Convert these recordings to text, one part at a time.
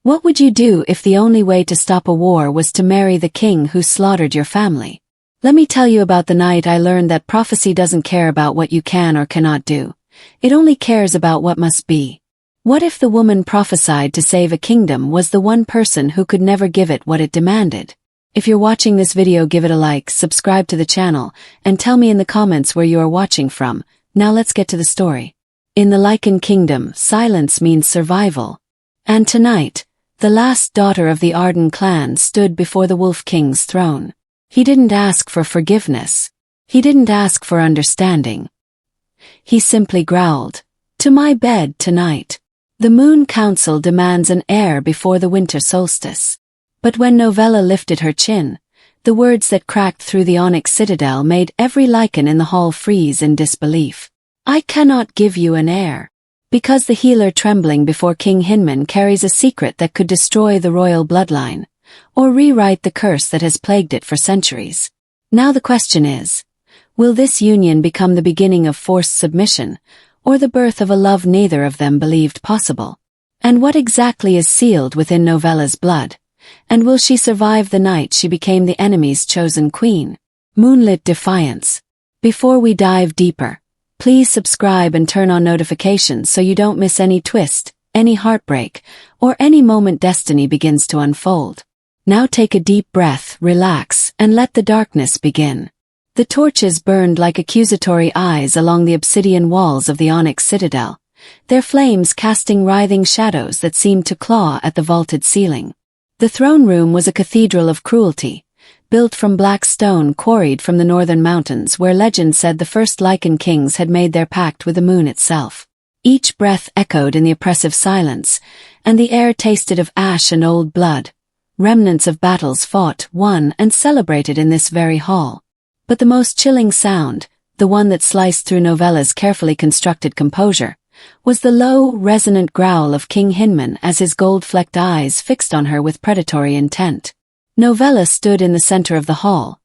What would you do if the only way to stop a war was to marry the king who slaughtered your family? Let me tell you about the night I learned that prophecy doesn't care about what you can or cannot do. It only cares about what must be. What if the woman prophesied to save a kingdom was the one person who could never give it what it demanded? If you're watching this video, give it a like, subscribe to the channel, and tell me in the comments where you are watching from. Now let's get to the story. In the Lycan kingdom, silence means survival. And tonight, the last daughter of the Arden clan stood before the Wolf King's throne. He didn't ask for forgiveness. He didn't ask for understanding. He simply growled, "To my bed tonight. The Moon Council demands an heir before the winter solstice." But when Novella lifted her chin, the words that cracked through the onyx citadel made every Lycan in the hall freeze in disbelief. "I cannot give you an heir. Because the healer trembling before King Hinman carries a secret that could destroy the royal bloodline, or rewrite the curse that has plagued it for centuries. Now the question is, will this union become the beginning of forced submission, or the birth of a love neither of them believed possible? And what exactly is sealed within Novella's blood? And will she survive the night she became the enemy's chosen queen? Moonlit defiance. Before we dive deeper, please subscribe and turn on notifications so you don't miss any twist, any heartbreak, or any moment destiny begins to unfold. Now take a deep breath, relax, and let the darkness begin. The torches burned like accusatory eyes along the obsidian walls of the onyx citadel, their flames casting writhing shadows that seemed to claw at the vaulted ceiling. The throne room was a cathedral of cruelty, built from black stone quarried from the northern mountains where legend said the first Lycan kings had made their pact with the moon itself. Each breath echoed in the oppressive silence, and the air tasted of ash and old blood, remnants of battles fought, won, and celebrated in this very hall. But the most chilling sound, the one that sliced through Novella's carefully constructed composure, was the low, resonant growl of King Hinman as his gold-flecked eyes fixed on her with predatory intent. Novella stood in the center of the hall,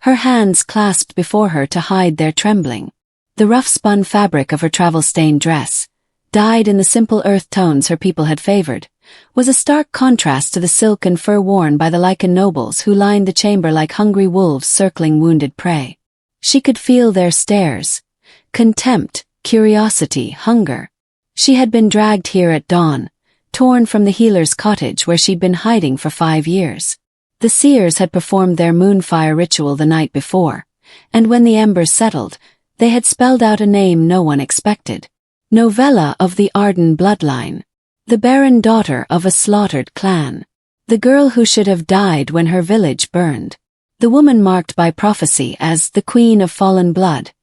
her hands clasped before her to hide their trembling. The rough-spun fabric of her travel-stained dress, dyed in the simple earth tones her people had favored, was a stark contrast to the silk and fur worn by the Lycan nobles who lined the chamber like hungry wolves circling wounded prey. She could feel their stares, contempt, curiosity, hunger. She had been dragged here at dawn, torn from the healer's cottage where she'd been hiding for 5 years. The seers had performed their moonfire ritual the night before, and when the embers settled, they had spelled out a name no one expected. Novella of the Arden bloodline. The barren daughter of a slaughtered clan. The girl who should have died when her village burned. The woman marked by prophecy as the queen of fallen blood,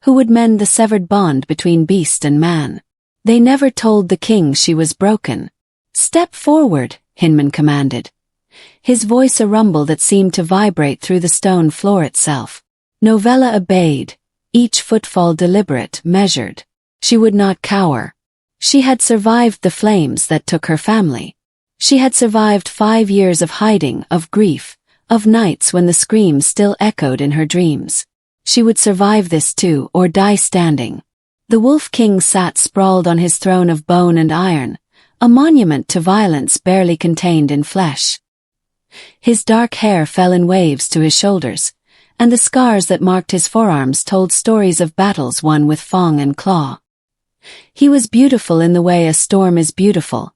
who would mend the severed bond between beast and man. They never told the king she was broken. "Step forward," Hinman commanded, his voice a rumble that seemed to vibrate through the stone floor itself. Novella obeyed, each footfall deliberate, measured. She would not cower. She had survived the flames that took her family. She had survived 5 years of hiding, of grief, of nights when the screams still echoed in her dreams. She would survive this too, or die standing. The Wolf King sat sprawled on his throne of bone and iron, a monument to violence barely contained in flesh. His dark hair fell in waves to his shoulders, and the scars that marked his forearms told stories of battles won with fang and claw. He was beautiful in the way a storm is beautiful,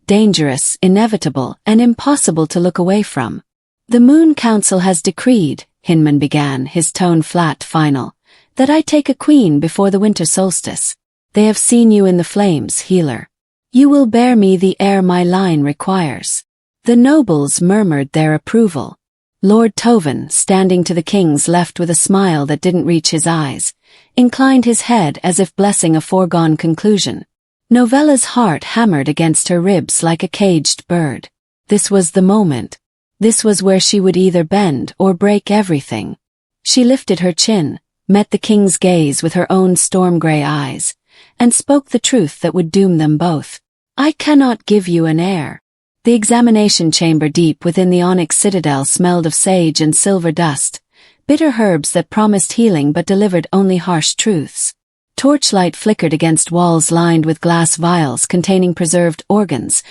dangerous, inevitable, and impossible to look away from. "The Moon Council has decreed," Hinman began, his tone flat, final, "that I take a queen before the winter solstice. They have seen you in the flames, healer. You will bear me the heir my line requires." The nobles murmured their approval. Lord Tovin, standing to the king's left with a smile that didn't reach his eyes, inclined his head as if blessing a foregone conclusion. Novella's heart hammered against her ribs like a caged bird. This was the moment. This was where she would either bend or break everything. She lifted her chin, met the king's gaze with her own storm-gray eyes, and spoke the truth that would doom them both. "I cannot give you an heir." The examination chamber deep within the onyx citadel smelled of sage and silver dust, bitter herbs that promised healing but delivered only harsh truths. Torchlight flickered against walls lined with glass vials containing preserved organs,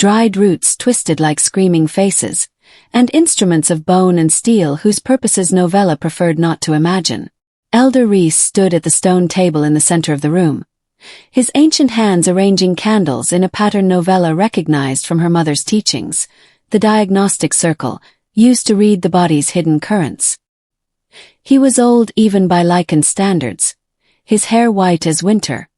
dried roots twisted like screaming faces, and instruments of bone and steel whose purposes Novella preferred not to imagine. Elder Rhys stood at the stone table in the center of the room, his ancient hands arranging candles in a pattern Novella recognized from her mother's teachings, the diagnostic circle, used to read the body's hidden currents. He was old even by Lycan standards, his hair white as winter,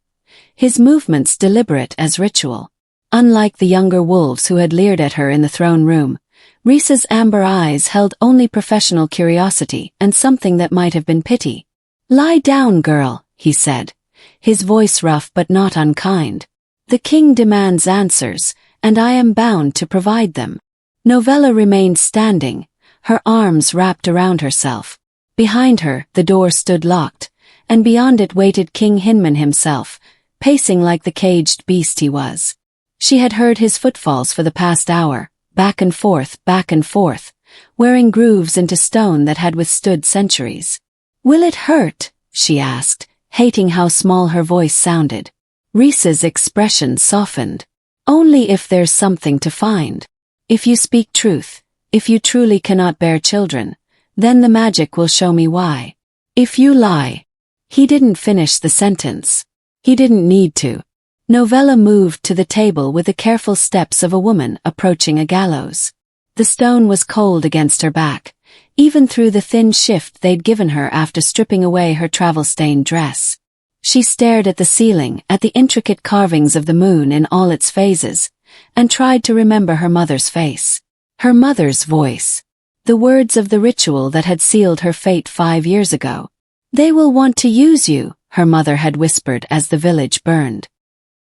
his movements deliberate as ritual. Unlike the younger wolves who had leered at her in the throne room, Rhys's amber eyes held only professional curiosity and something that might have been pity. "Lie down, girl," he said, his voice rough but not unkind. "The king demands answers, and I am bound to provide them." Novella remained standing, her arms wrapped around herself. Behind her, the door stood locked, and beyond it waited King Hinman himself, pacing like the caged beast he was. She had heard his footfalls for the past hour, back and forth, wearing grooves into stone that had withstood centuries. "Will it hurt?" she asked, hating how small her voice sounded. Rhys's expression softened. "Only if there's something to find. If you speak truth, if you truly cannot bear children, then the magic will show me why. If you lie..." He didn't finish the sentence. He didn't need to. Novella moved to the table with the careful steps of a woman approaching a gallows. The stone was cold against her back, even through the thin shift they'd given her after stripping away her travel-stained dress. She stared at the ceiling, at the intricate carvings of the moon in all its phases, and tried to remember her mother's face. Her mother's voice. The words of the ritual that had sealed her fate 5 years ago. "They will want to use you," her mother had whispered as the village burned.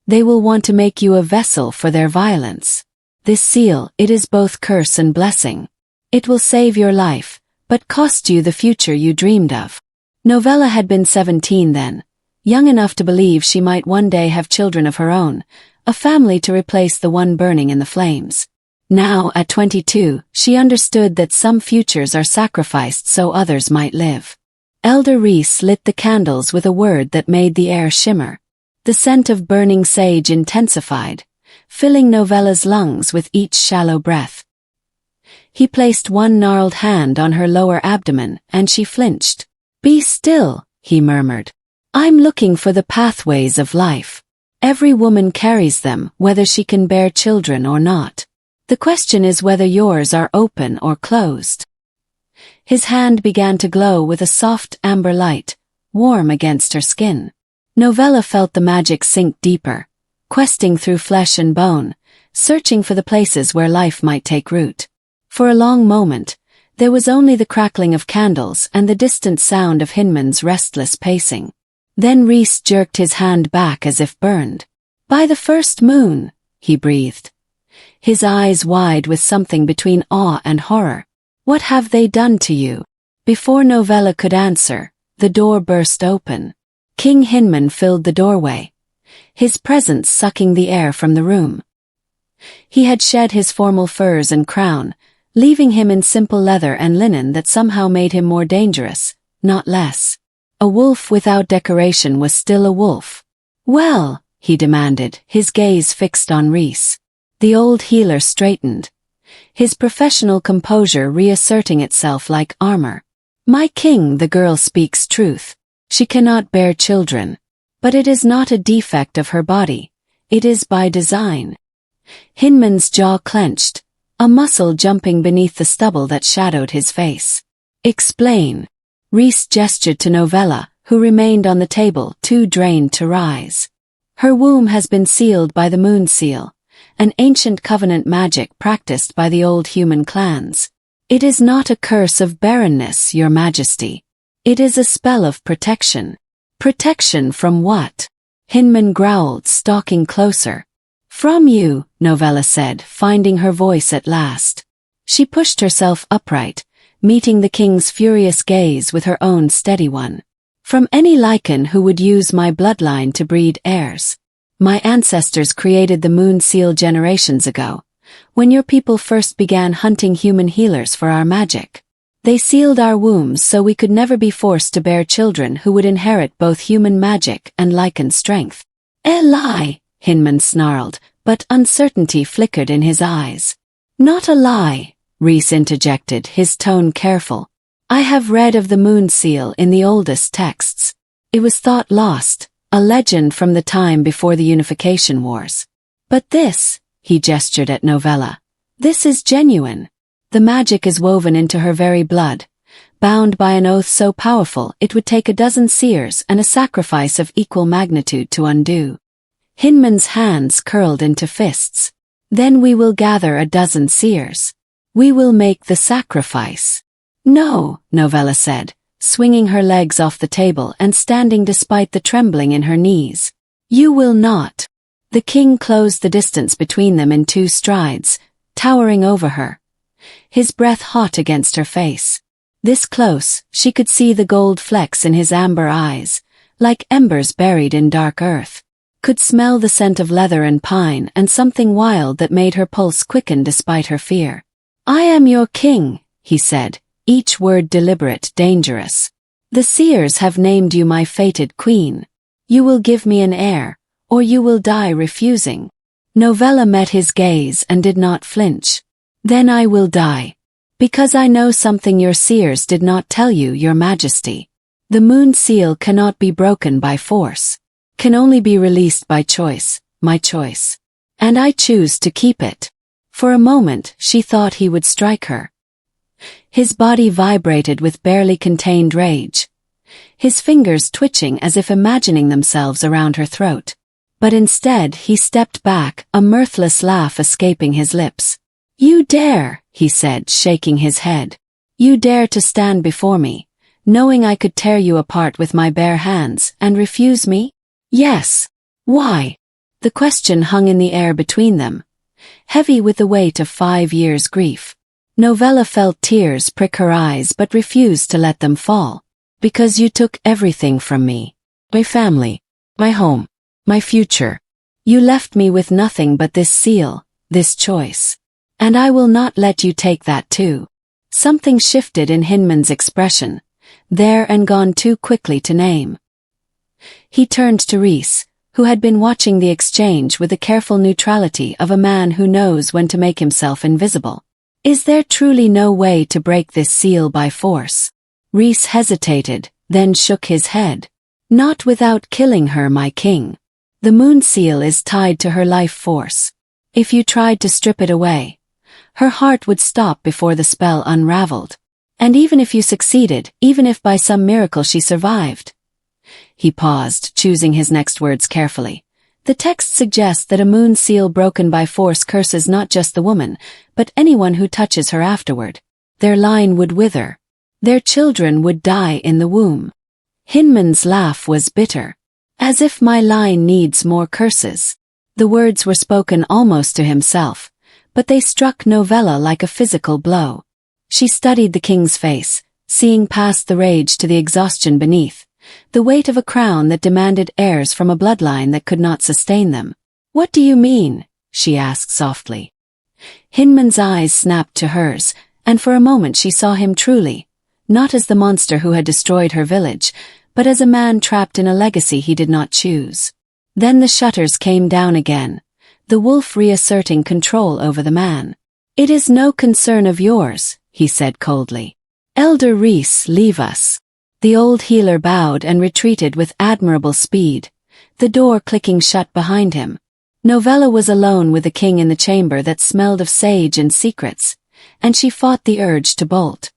"They will want to make you a vessel for their violence. This seal, it is both curse and blessing. It will save your life, but cost you the future you dreamed of." Novella had been 17 then, young enough to believe she might one day have children of her own, a family to replace the one burning in the flames. Now, at 22, she understood that some futures are sacrificed so others might live. Elder Rhys lit the candles with a word that made the air shimmer. The scent of burning sage intensified, filling Novella's lungs with each shallow breath. He placed one gnarled hand on her lower abdomen, and she flinched. "Be still," he murmured. "I'm looking for the pathways of life. Every woman carries them, whether she can bear children or not. The question is whether yours are open or closed." His hand began to glow with a soft amber light, warm against her skin. Novella felt the magic sink deeper, questing through flesh and bone, searching for the places where life might take root. For a long moment, there was only the crackling of candles and the distant sound of Hinman's restless pacing. Then Rhys jerked his hand back as if burned. "By the first moon," he breathed, his eyes wide with something between awe and horror. "What have they done to you?" Before Novella could answer, the door burst open. King Hinman filled the doorway, his presence sucking the air from the room. He had shed his formal furs and crown, leaving him in simple leather and linen that somehow made him more dangerous, not less. A wolf without decoration was still a wolf. "Well," he demanded, his gaze fixed on Rhys. The old healer straightened, his professional composure reasserting itself like armor. "My king, the girl speaks truth. She cannot bear children. But it is not a defect of her body. It is by design." Hinman's jaw clenched, a muscle jumping beneath the stubble that shadowed his face. "Explain." Rhys gestured to Novella, who remained on the table, too drained to rise. "Her womb has been sealed by the moon seal, an ancient covenant magic practiced by the old human clans. It is not a curse of barrenness, your majesty. It is a spell of protection." "Protection from what?" Hinman growled, stalking closer. "From you," Novella said, finding her voice at last. She pushed herself upright, meeting the king's furious gaze with her own steady one. "From any Lycan who would use my bloodline to breed heirs. My ancestors created the moon seal generations ago, when your people first began hunting human healers for our magic. They sealed our wombs so we could never be forced to bear children who would inherit both human magic and Lycan strength." "Lie," Hinman snarled, but uncertainty flickered in his eyes. Not a lie, Rhys interjected, his tone careful. I have read of the moon seal in the oldest texts. It was thought lost, a legend from the time before the Unification Wars. But this, he gestured at Novella, this is genuine. The magic is woven into her very blood, bound by an oath so powerful it would take a dozen seers and a sacrifice of equal magnitude to undo. Hinman's hands curled into fists. Then we will gather a dozen seers. We will make the sacrifice. No, Novella said, swinging her legs off the table and standing despite the trembling in her knees. You will not. The king closed the distance between them in 2 strides, towering over her, his breath hot against her face. This close, she could see the gold flecks in his amber eyes, like embers buried in dark earth. Could smell the scent of leather and pine and something wild that made her pulse quicken despite her fear. I am your king, he said, each word deliberate, dangerous. The seers have named you my fated queen. You will give me an heir, or you will die refusing. Novella met his gaze and did not flinch. Then I will die. Because I know something your seers did not tell you, your majesty. The moon seal cannot be broken by force. Can only be released by choice, my choice. And I choose to keep it. For a moment, she thought he would strike her. His body vibrated with barely contained rage, his fingers twitching as if imagining themselves around her throat. But instead he stepped back, a mirthless laugh escaping his lips. You dare, he said, shaking his head. You dare to stand before me, knowing I could tear you apart with my bare hands, and refuse me? Yes. Why? The question hung in the air between them, heavy with the weight of 5 years' grief. Novella felt tears prick her eyes but refused to let them fall. Because you took everything from me. My family, my home, my future. You left me with nothing but this seal, this choice. And I will not let you take that too. Something shifted in Hinman's expression, there and gone too quickly to name. He turned to Rhys, who had been watching the exchange with the careful neutrality of a man who knows when to make himself invisible. Is there truly no way to break this seal by force? Rhys hesitated, then shook his head. Not without killing her, my king. The moon seal is tied to her life force. If you tried to strip it away, her heart would stop before the spell unraveled. And even if you succeeded, even if by some miracle she survived. He paused, choosing his next words carefully. The text suggests that a moon seal broken by force curses not just the woman, but anyone who touches her afterward. Their line would wither. Their children would die in the womb. Hinman's laugh was bitter. As if my line needs more curses. The words were spoken almost to himself, but they struck Novella like a physical blow. She studied the king's face, seeing past the rage to the exhaustion beneath, the weight of a crown that demanded heirs from a bloodline that could not sustain them. What do you mean? She asked softly. Hinman's eyes snapped to hers, and for a moment she saw him truly, not as the monster who had destroyed her village, but as a man trapped in a legacy he did not choose. Then the shutters came down again, the wolf reasserting control over the man. It is no concern of yours, he said coldly. Elder Rhys, leave us. The old healer bowed and retreated with admirable speed, the door clicking shut behind him. Novella was alone with the king in the chamber that smelled of sage and secrets, and she fought the urge to bolt.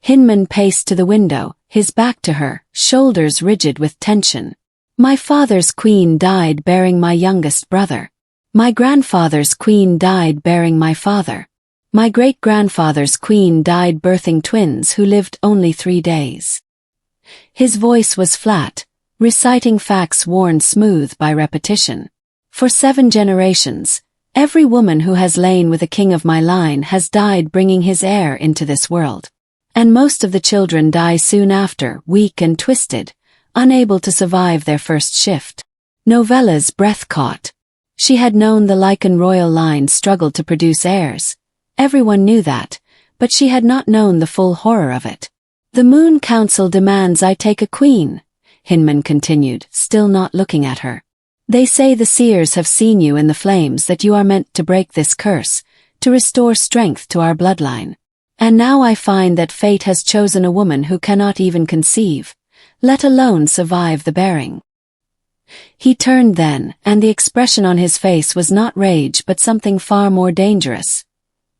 Hinman paced to the window, his back to her, shoulders rigid with tension. My father's queen died bearing my youngest brother. My grandfather's queen died bearing my father. My great-grandfather's queen died birthing twins who lived only 3 days. His voice was flat, reciting facts worn smooth by repetition. For 7 generations, every woman who has lain with a king of my line has died bringing his heir into this world. And most of the children die soon after, weak and twisted, unable to survive their first shift. Novella's breath caught. She had known the Lycan royal line struggled to produce heirs. Everyone knew that, but she had not known the full horror of it. The Moon Council demands I take a queen, Hinman continued, still not looking at her. They say the seers have seen you in the flames, that you are meant to break this curse, to restore strength to our bloodline. And now I find that fate has chosen a woman who cannot even conceive, let alone survive the bearing." He turned then, and the expression on his face was not rage but something far more dangerous.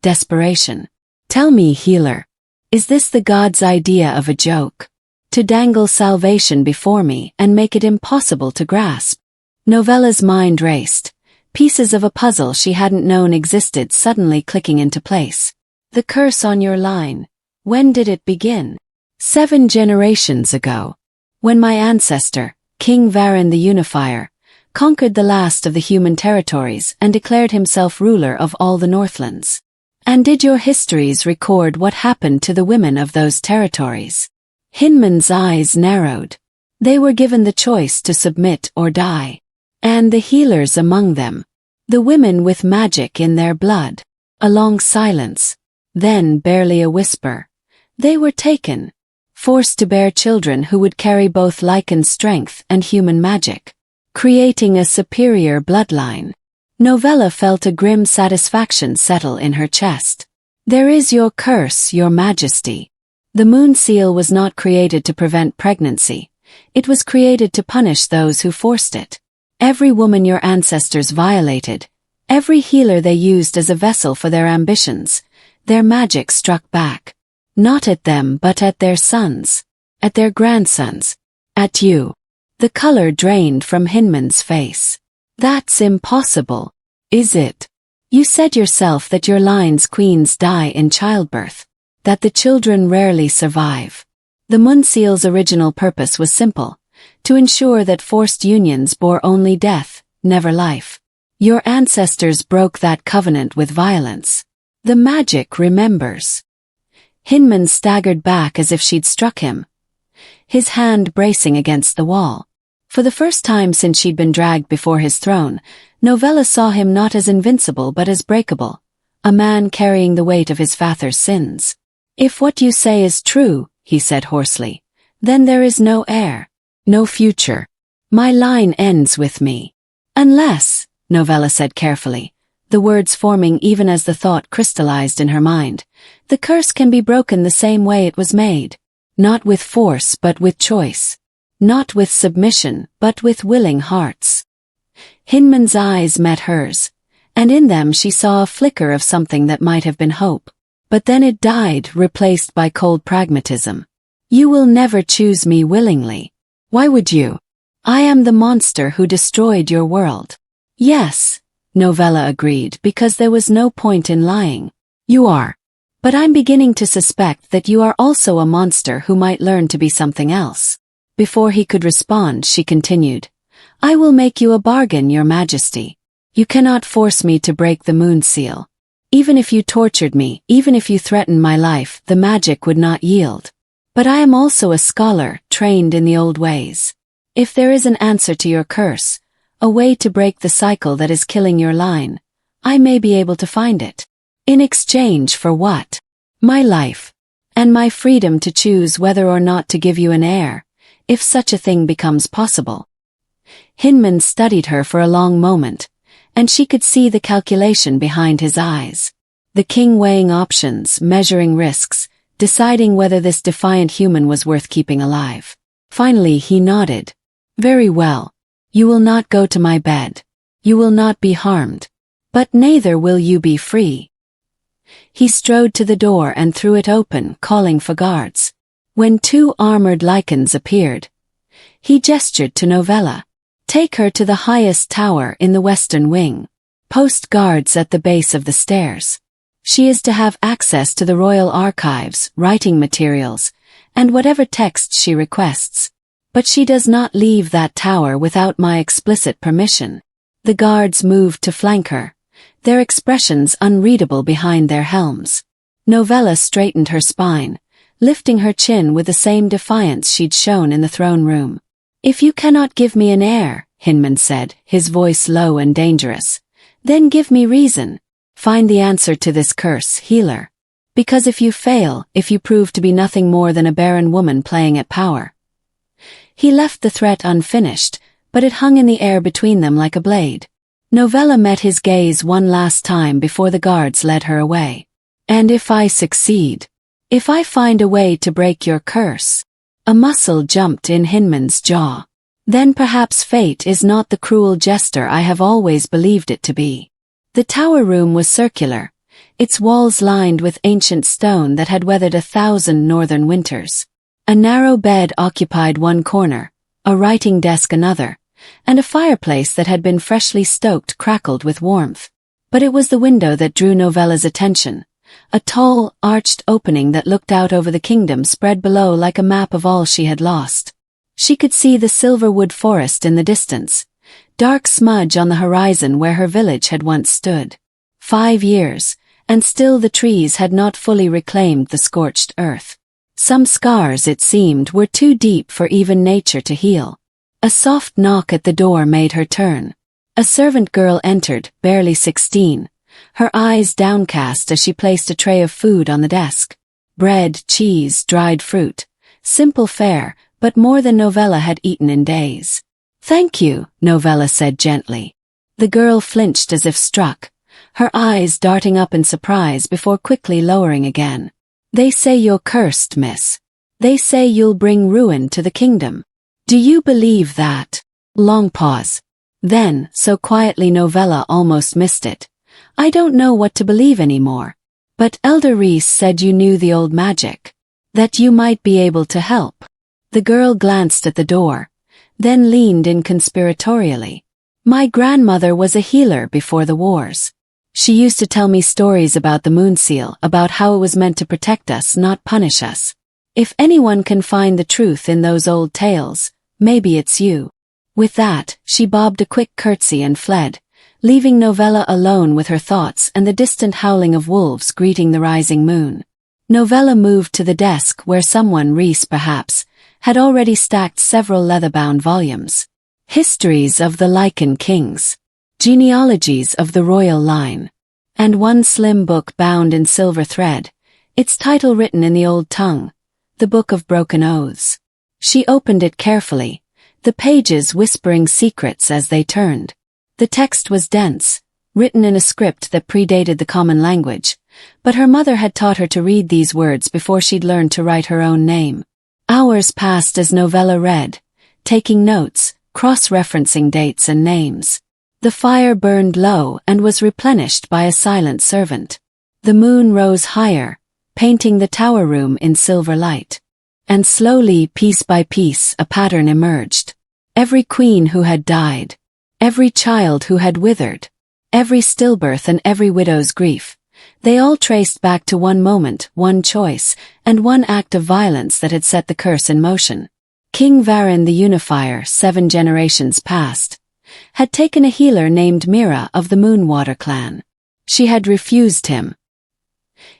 Desperation. "Tell me, healer, is this the god's idea of a joke? To dangle salvation before me and make it impossible to grasp?" Novella's mind raced, pieces of a puzzle she hadn't known existed suddenly clicking into place. "The curse on your line, when did it begin?" "7 generations ago. When my ancestor, King Varan the Unifier, conquered the last of the human territories and declared himself ruler of all the Northlands." "And did your histories record what happened to the women of those territories?" Hinman's eyes narrowed. They were given the choice to submit or die. "And the healers among them, the women with magic in their blood." A long silence, then barely a whisper. "They were taken, forced to bear children who would carry both Lycan strength and human magic, creating a superior bloodline." Novella felt a grim satisfaction settle in her chest. "There is your curse, your majesty. The moon seal was not created to prevent pregnancy. It was created to punish those who forced it. Every woman your ancestors violated, every healer they used as a vessel for their ambitions, their magic struck back. Not at them but at their sons, at their grandsons, at you." The color drained from Hinman's face. "That's impossible, is it? You said yourself that your line's queens die in childbirth, that the children rarely survive." The Moonseal's original purpose was simple, to ensure that forced unions bore only death, never life. Your ancestors broke that covenant with violence. The magic remembers. Hinman staggered back as if she'd struck him, his hand bracing against the wall. For the first time since she'd been dragged before his throne, Novella saw him not as invincible but as breakable, a man carrying the weight of his father's sins. "If what you say is true," he said hoarsely, "then there is no heir, no future. My line ends with me." "Unless," Novella said carefully, the words forming even as the thought crystallized in her mind, "the curse can be broken the same way it was made. Not with force but with choice. Not with submission but with willing hearts." Hinman's eyes met hers, and in them she saw a flicker of something that might have been hope. But then it died, replaced by cold pragmatism. "You will never choose me willingly. Why would you? I am the monster who destroyed your world." "Yes," Novella agreed, because there was no point in lying. "You are. But I'm beginning to suspect that you are also a monster who might learn to be something else." Before he could respond, she continued, "I will make you a bargain, your majesty. You cannot force me to break the moon seal. Even if you tortured me, even if you threatened my life, the magic would not yield. But I am also a scholar, trained in the old ways. If there is an answer to your curse, a way to break the cycle that is killing your line, I may be able to find it. In exchange for what? My life. And my freedom to choose whether or not to give you an heir, if such a thing becomes possible." Hinman studied her for a long moment, and she could see the calculation behind his eyes. The king weighing options, measuring risks, deciding whether this defiant human was worth keeping alive. Finally he nodded. "Very well. You will not go to my bed. You will not be harmed. But neither will you be free." He strode to the door and threw it open, calling for guards. When 2 armored Lycans appeared, he gestured to Novella. "Take her to the highest tower in the western wing. Post guards at the base of the stairs. She is to have access to the royal archives, writing materials, and whatever texts she requests. But she does not leave that tower without my explicit permission." The guards moved to flank her, their expressions unreadable behind their helms. Novella straightened her spine, lifting her chin with the same defiance she'd shown in the throne room. "If you cannot give me an heir," Hinman said, his voice low and dangerous, "then give me reason. Find the answer to this curse, healer. Because if you fail, if you prove to be nothing more than a barren woman playing at power." He left the threat unfinished, but it hung in the air between them like a blade. Novella met his gaze one last time before the guards led her away. "And if I succeed? If I find a way to break your curse?" A muscle jumped in Hinman's jaw. "Then perhaps fate is not the cruel jester I have always believed it to be." The tower room was circular, its walls lined with ancient stone that had weathered 1,000 northern winters. A narrow bed occupied one corner, a writing desk another, and a fireplace that had been freshly stoked crackled with warmth. But it was the window that drew Novella's attention, a tall, arched opening that looked out over the kingdom spread below like a map of all she had lost. She could see the silverwood forest in the distance, dark smudge on the horizon where her village had once stood. 5 years, and still the trees had not fully reclaimed the scorched earth. Some scars, it seemed, were too deep for even nature to heal. A soft knock at the door made her turn. A servant girl entered, barely 16, her eyes downcast as she placed a tray of food on the desk. Bread, cheese, dried fruit. Simple fare, but more than Novella had eaten in days. "Thank you," Novella said gently. The girl flinched as if struck, her eyes darting up in surprise before quickly lowering again. "They say you're cursed, miss. They say you'll bring ruin to the kingdom. Do you believe that?" Long pause. Then, so quietly Novella almost missed it. "I don't know what to believe anymore. But Elder Reese said you knew the old magic. That you might be able to help." The girl glanced at the door, then leaned in conspiratorially. "My grandmother was a healer before the wars. She used to tell me stories about the moon seal, about how it was meant to protect us, not punish us. If anyone can find the truth in those old tales, maybe it's you." With that, she bobbed a quick curtsy and fled, leaving Novella alone with her thoughts and the distant howling of wolves greeting the rising moon. Novella moved to the desk where someone, Reese perhaps, had already stacked several leather-bound volumes. Histories of the Lycan kings. Genealogies of the royal line. And one slim book bound in silver thread, its title written in the old tongue, The Book of Broken Oaths. She opened it carefully, the pages whispering secrets as they turned. The text was dense, written in a script that predated the common language, but her mother had taught her to read these words before she'd learned to write her own name. Hours passed as Novella read, taking notes, cross-referencing dates and names. The fire burned low and was replenished by a silent servant. The moon rose higher, painting the tower room in silver light. And slowly, piece by piece, a pattern emerged. Every queen who had died, every child who had withered, every stillbirth and every widow's grief, they all traced back to one moment, one choice, and one act of violence that had set the curse in motion. King Varin the Unifier, 7 generations past, had taken a healer named Mira of the Moonwater clan. She had refused him.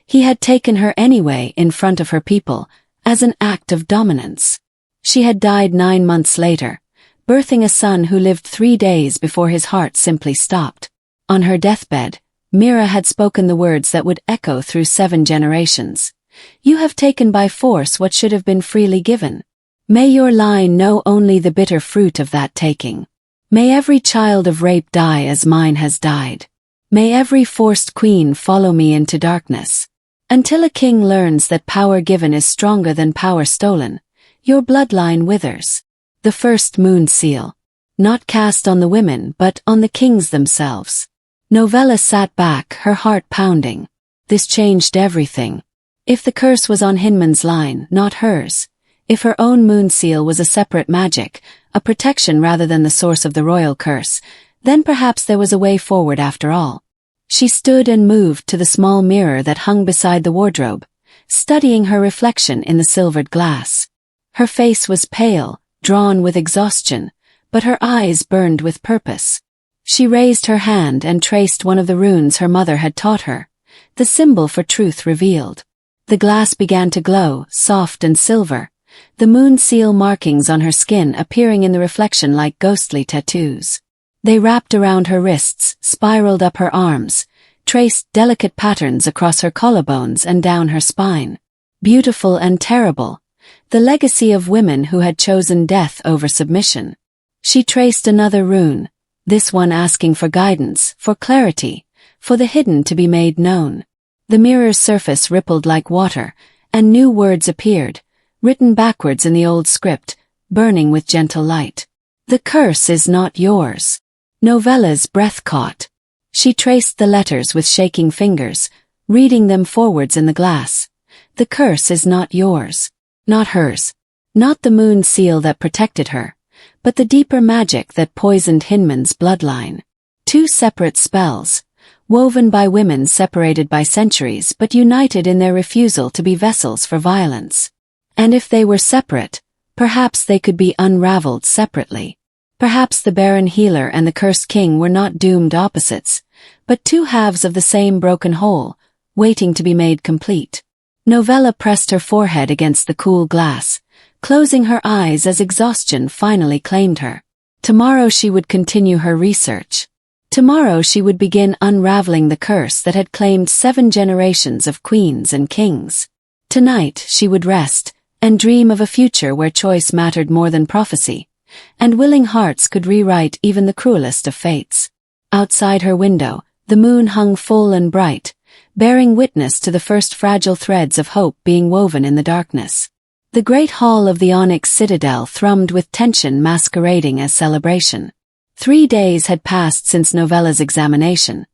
He had taken her anyway in front of her people, as an act of dominance. She had died 9 months later, birthing a son who lived 3 days before his heart simply stopped. On her deathbed, Mira had spoken the words that would echo through 7 generations. "You have taken by force what should have been freely given. May your line know only the bitter fruit of that taking. May every child of rape die as mine has died. May every forced queen follow me into darkness. Until a king learns that power given is stronger than power stolen, your bloodline withers." The first moon seal. Not cast on the women but on the kings themselves. Novella sat back, her heart pounding. This changed everything. If the curse was on Hinman's line, not hers, if her own moon seal was a separate magic, a protection rather than the source of the royal curse, then perhaps there was a way forward after all. She stood and moved to the small mirror that hung beside the wardrobe, studying her reflection in the silvered glass. Her face was pale, drawn with exhaustion, but her eyes burned with purpose. She raised her hand and traced one of the runes her mother had taught her, the symbol for truth revealed. The glass began to glow, soft and silver, the moon seal markings on her skin appearing in the reflection like ghostly tattoos. They wrapped around her wrists, spiraled up her arms, traced delicate patterns across her collarbones and down her spine. Beautiful and terrible, the legacy of women who had chosen death over submission. She traced another rune, this one asking for guidance, for clarity, for the hidden to be made known. The mirror's surface rippled like water, and new words appeared, written backwards in the old script, burning with gentle light. The curse is not yours. Novella's breath caught. She traced the letters with shaking fingers, reading them forwards in the glass. The curse is not yours. Not hers. Not the moon seal that protected her, but the deeper magic that poisoned Hinman's bloodline. Two separate spells, woven by women separated by centuries but united in their refusal to be vessels for violence. And if they were separate, perhaps they could be unraveled separately. Perhaps the barren healer and the cursed king were not doomed opposites, but two halves of the same broken whole, waiting to be made complete. Novella pressed her forehead against the cool glass, closing her eyes as exhaustion finally claimed her. Tomorrow she would continue her research. Tomorrow she would begin unraveling the curse that had claimed 7 generations of queens and kings. Tonight she would rest, and dream of a future where choice mattered more than prophecy, and willing hearts could rewrite even the cruelest of fates. Outside her window, the moon hung full and bright, bearing witness to the first fragile threads of hope being woven in the darkness. The great hall of the Onyx Citadel thrummed with tension masquerading as celebration. 3 days had passed since Novella's examination,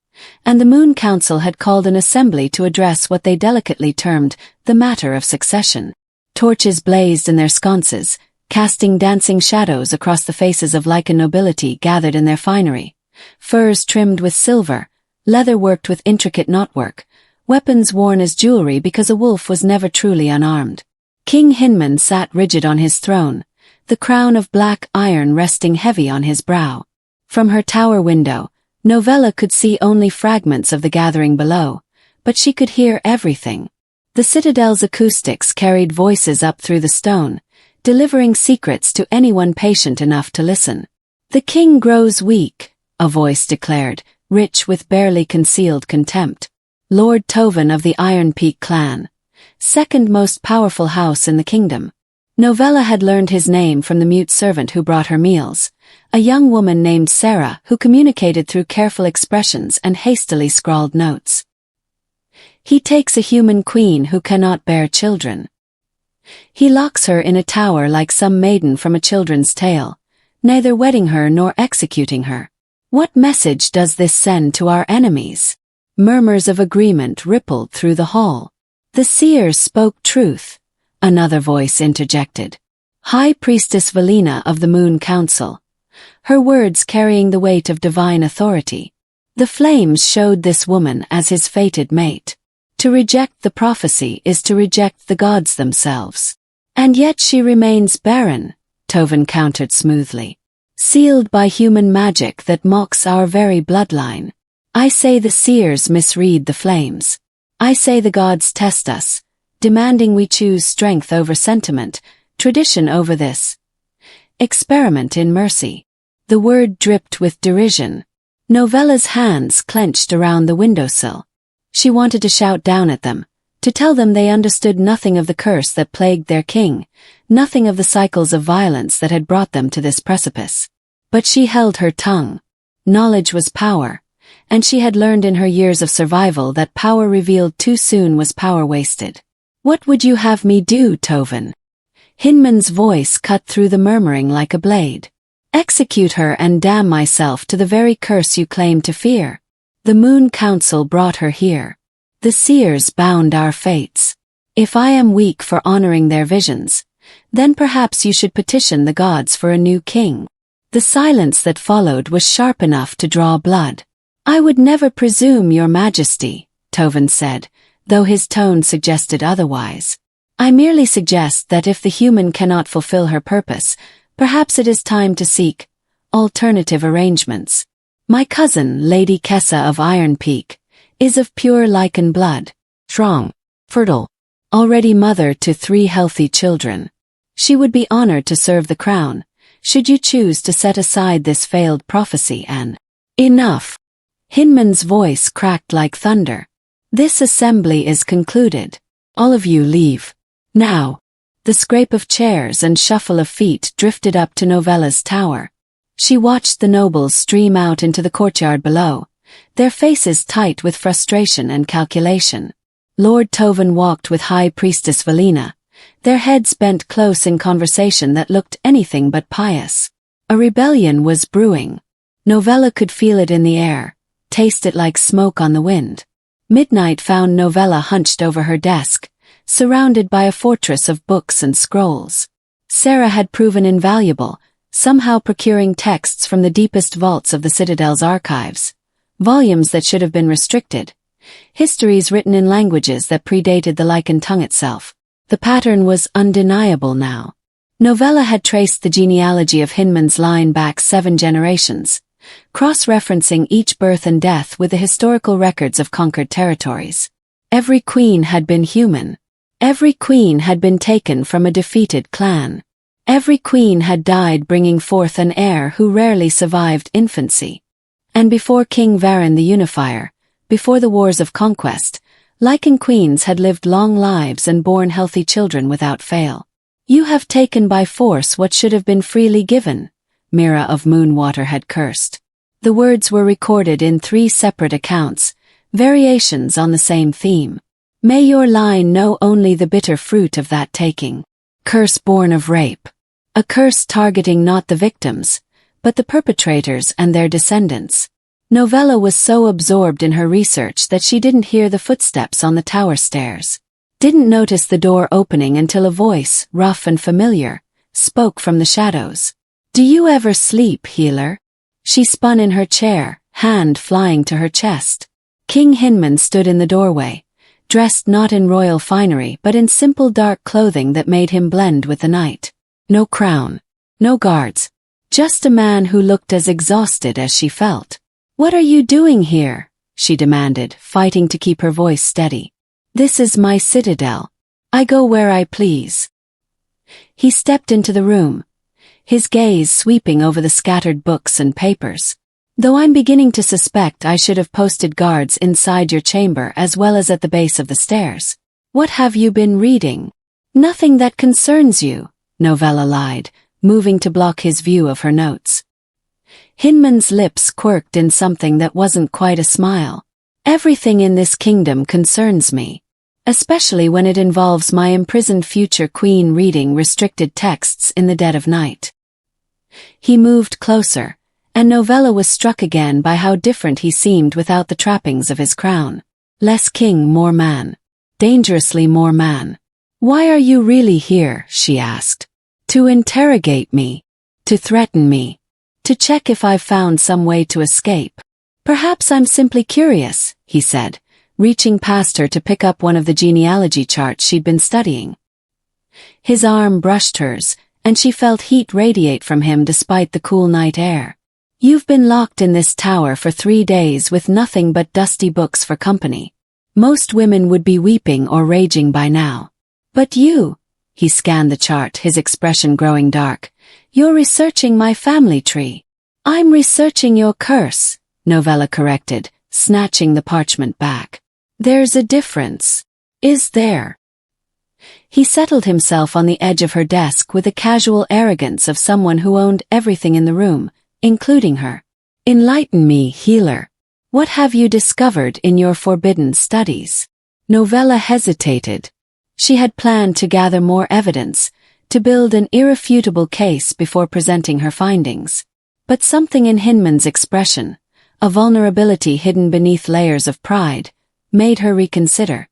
and the Moon Council had called an assembly to address what they delicately termed the matter of succession. Torches blazed in their sconces, casting dancing shadows across the faces of Lycan nobility gathered in their finery. Furs trimmed with silver, leather worked with intricate knotwork, weapons worn as jewelry because a wolf was never truly unarmed. King Hinman sat rigid on his throne, the crown of black iron resting heavy on his brow. From her tower window, Novella could see only fragments of the gathering below, but she could hear everything. The citadel's acoustics carried voices up through the stone, delivering secrets to anyone patient enough to listen. "The king grows weak," a voice declared, rich with barely concealed contempt. Lord Tovan of the Iron Peak clan, second most powerful house in the kingdom. Novella had learned his name from the mute servant who brought her meals, a young woman named Sarah who communicated through careful expressions and hastily scrawled notes. "He takes a human queen who cannot bear children. He locks her in a tower like some maiden from a children's tale, neither wedding her nor executing her. What message does this send to our enemies?" Murmurs of agreement rippled through the hall. "The seers spoke truth," another voice interjected. High Priestess Valina of the Moon Council, her words carrying the weight of divine authority. "The flames showed this woman as his fated mate. To reject the prophecy is to reject the gods themselves. And yet she remains barren," Tovan countered smoothly. "Sealed by human magic that mocks our very bloodline. I say the seers misread the flames. I say the gods test us, demanding we choose strength over sentiment, tradition over this experiment in mercy." The word dripped with derision. Novella's hands clenched around the windowsill. She wanted to shout down at them, to tell them they understood nothing of the curse that plagued their king, nothing of the cycles of violence that had brought them to this precipice. But she held her tongue. Knowledge was power, and she had learned in her years of survival that power revealed too soon was power wasted. "What would you have me do, Tovan?" Hinman's voice cut through the murmuring like a blade. "Execute her and damn myself to the very curse you claim to fear. The Moon Council brought her here. The seers bound our fates. If I am weak for honoring their visions, then perhaps you should petition the gods for a new king." The silence that followed was sharp enough to draw blood. "I would never presume, Your Majesty," Tovan said, though his tone suggested otherwise. "I merely suggest that if the human cannot fulfill her purpose, perhaps it is time to seek alternative arrangements. My cousin, Lady Kessa of Iron Peak, is of pure Lycan blood, strong, fertile, already mother to 3 healthy children. She would be honored to serve the crown, should you choose to set aside this failed prophecy and—" "Enough!" Hinman's voice cracked like thunder. "This assembly is concluded. All of you leave. Now." The scrape of chairs and shuffle of feet drifted up to Novella's tower. She watched the nobles stream out into the courtyard below, their faces tight with frustration and calculation. Lord Tovan walked with High Priestess Valina, their heads bent close in conversation that looked anything but pious. A rebellion was brewing. Novella could feel it in the air, taste it like smoke on the wind. Midnight found Novella hunched over her desk, surrounded by a fortress of books and scrolls. Sarah had proven invaluable, somehow procuring texts from the deepest vaults of the Citadel's archives, volumes that should have been restricted, histories written in languages that predated the Lycan tongue itself. The pattern was undeniable now. Novella had traced the genealogy of Hinman's line back 7 generations, cross-referencing each birth and death with the historical records of conquered territories. Every queen had been human. Every queen had been taken from a defeated clan. Every queen had died bringing forth an heir who rarely survived infancy. And before King Varan the Unifier, before the wars of conquest, Lycan queens had lived long lives and borne healthy children without fail. "You have taken by force what should have been freely given," Mira of Moonwater had cursed. The words were recorded in 3 separate accounts, variations on the same theme. "May your line know only the bitter fruit of that taking. Curse born of rape. A curse targeting not the victims, but the perpetrators and their descendants." Novella was so absorbed in her research that she didn't hear the footsteps on the tower stairs. Didn't notice the door opening until a voice, rough and familiar, spoke from the shadows. "Do you ever sleep, healer?" She spun in her chair, hand flying to her chest. King Hinman stood in the doorway, dressed not in royal finery but in simple dark clothing that made him blend with the night. No crown, no guards, just a man who looked as exhausted as she felt. "What are you doing here?" she demanded, fighting to keep her voice steady. "This is my citadel. I go where I please." He stepped into the room, his gaze sweeping over the scattered books and papers. "Though I'm beginning to suspect I should have posted guards inside your chamber as well as at the base of the stairs. What have you been reading?" "Nothing that concerns you," Novella lied, moving to block his view of her notes. Hinman's lips quirked in something that wasn't quite a smile. "Everything in this kingdom concerns me, especially when it involves my imprisoned future queen reading restricted texts in the dead of night." He moved closer, and Novella was struck again by how different he seemed without the trappings of his crown. Less king, more man. Dangerously more man. "Why are you really here?" she asked. "To interrogate me. To threaten me. To check if I've found some way to escape." "Perhaps I'm simply curious," he said, reaching past her to pick up one of the genealogy charts she'd been studying. His arm brushed hers, and she felt heat radiate from him despite the cool night air. "You've been locked in this tower for 3 days with nothing but dusty books for company. Most women would be weeping or raging by now. But you," he scanned the chart, his expression growing dark, "you're researching my family tree." "I'm researching your curse," Novella corrected, snatching the parchment back. "There's a difference." "Is there?" He settled himself on the edge of her desk with the casual arrogance of someone who owned everything in the room, including her. "Enlighten me, healer. What have you discovered in your forbidden studies?" Novella hesitated. She had planned to gather more evidence, to build an irrefutable case before presenting her findings. But something in Hinman's expression, a vulnerability hidden beneath layers of pride, made her reconsider.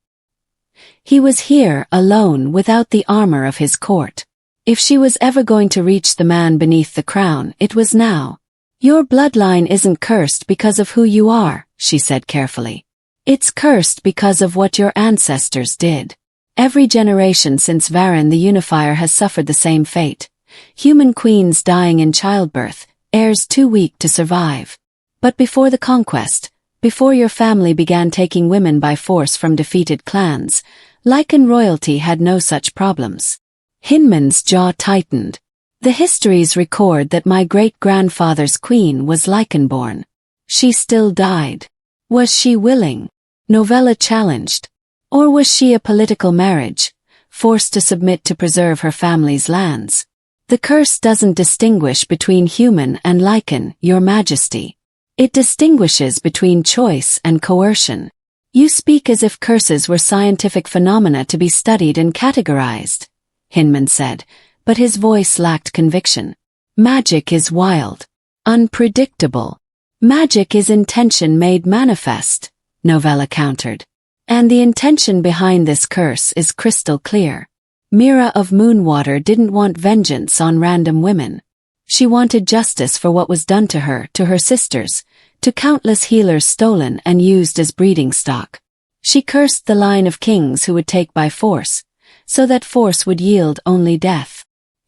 He was here alone without the armor of his court. If she was ever going to reach the man beneath the crown, it was now. "Your bloodline isn't cursed because of who you are," she said carefully. "It's cursed because of what your ancestors did. Every generation since Varan the Unifier has suffered the same fate. Human queens dying in childbirth, heirs too weak to survive. But before the conquest, before your family began taking women by force from defeated clans, Lycan royalty had no such problems." Hinman's jaw tightened. "The histories record that my great-grandfather's queen was Lycan-born. She still died. Was she willing?" Novella challenged. "Or was she a political marriage, forced to submit to preserve her family's lands?" The curse doesn't distinguish between human and Lycan, Your Majesty. It distinguishes between choice and coercion. You speak as if curses were scientific phenomena to be studied and categorized, Hinman said, but his voice lacked conviction. Magic is wild, unpredictable. Magic is intention made manifest, Novella countered. And the intention behind this curse is crystal clear. Mira of Moonwater didn't want vengeance on random women. She wanted justice for what was done to her sisters, to countless healers stolen and used as breeding stock. She cursed the line of kings who would take by force, so that force would yield only death.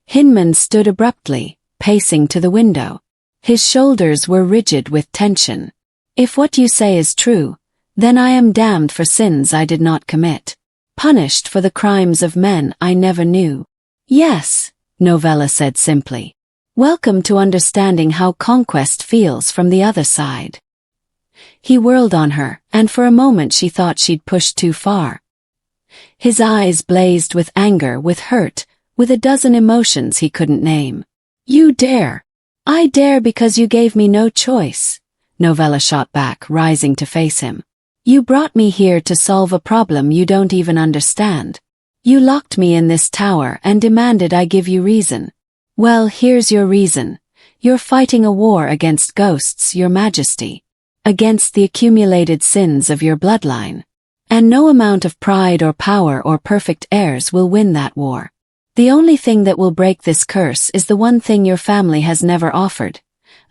Hinman stood abruptly, pacing to the window. His shoulders were rigid with tension. If what you say is true, then I am damned for sins I did not commit, punished for the crimes of men I never knew. Yes, Novella said simply. Welcome to understanding how conquest feels from the other side. He whirled on her, and for a moment she thought she'd pushed too far. His eyes blazed with anger, with hurt, with a dozen emotions he couldn't name. You dare. I dare because you gave me no choice, Novella shot back, rising to face him. You brought me here to solve a problem you don't even understand. You locked me in this tower and demanded I give you reason. Well, here's your reason. You're fighting a war against ghosts, Your Majesty. Against the accumulated sins of your bloodline. And no amount of pride or power or perfect heirs will win that war. The only thing that will break this curse is the one thing your family has never offered.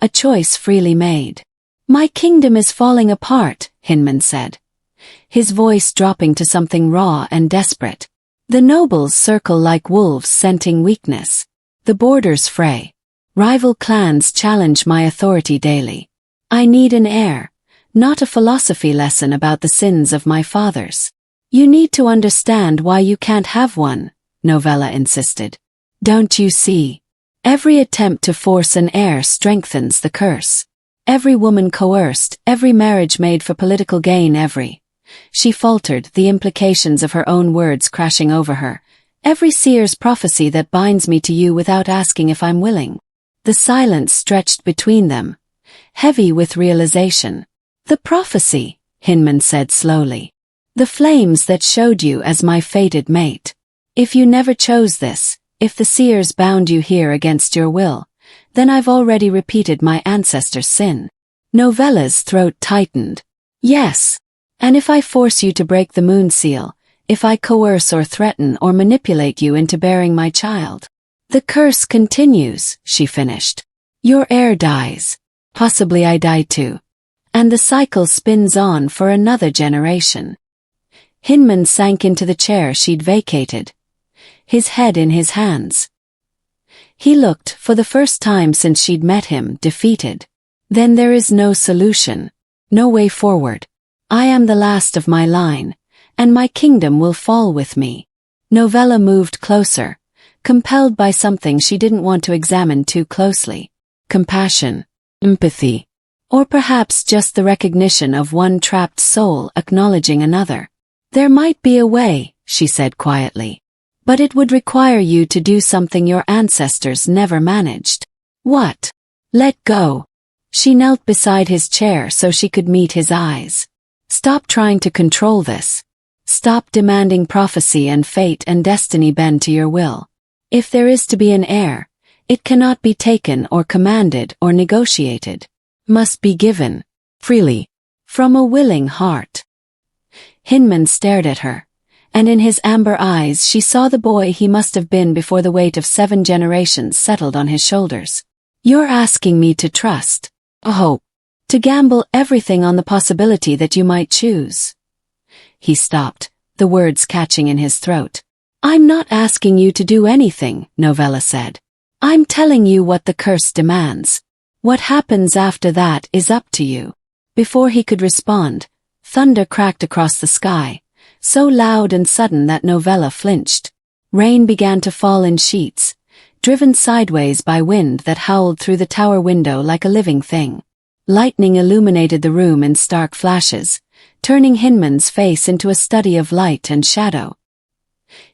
A choice freely made. My kingdom is falling apart, Hinman said. His voice dropping to something raw and desperate. The nobles circle like wolves scenting weakness. The borders fray. Rival clans challenge my authority daily. I need an heir, not a philosophy lesson about the sins of my fathers. You need to understand why you can't have one, Novella insisted. Don't you see? Every attempt to force an heir strengthens the curse. Every woman coerced, every marriage made for political gain, She faltered, the implications of her own words crashing over her. Every seer's prophecy that binds me to you without asking if I'm willing. The silence stretched between them, heavy with realization. The prophecy, Hinman said slowly. The flames that showed you as my fated mate. If you never chose this, if the seers bound you here against your will, then I've already repeated my ancestors' sin. Novella's throat tightened. Yes. And if I force you to break the moon seal, if I coerce or threaten or manipulate you into bearing my child, the curse continues, she finished. Your heir dies. Possibly I die too. And the cycle spins on for another generation. Hinman sank into the chair she'd vacated, his head in his hands. He looked, for the first time since she'd met him, defeated. Then there is no solution, no way forward. I am the last of my line, and my kingdom will fall with me. Novella moved closer, compelled by something she didn't want to examine too closely. Compassion, empathy, or perhaps just the recognition of one trapped soul acknowledging another. There might be a way, she said quietly. But it would require you to do something your ancestors never managed. What? Let go. She knelt beside his chair so she could meet his eyes. Stop trying to control this. Stop demanding prophecy and fate and destiny bend to your will. If there is to be an heir, it cannot be taken or commanded or negotiated. Must be given, freely, from a willing heart. Hinman stared at her, and in his amber eyes she saw the boy he must have been before the weight of 7 generations settled on his shoulders. You're asking me to trust, hope, to gamble everything on the possibility that you might choose. He stopped, the words catching in his throat. I'm not asking you to do anything, Novella said. I'm telling you what the curse demands. What happens after that is up to you. Before he could respond, thunder cracked across the sky, so loud and sudden that Novella flinched. Rain began to fall in sheets, driven sideways by wind that howled through the tower window like a living thing. Lightning illuminated the room in stark flashes, turning Hinman's face into a study of light and shadow.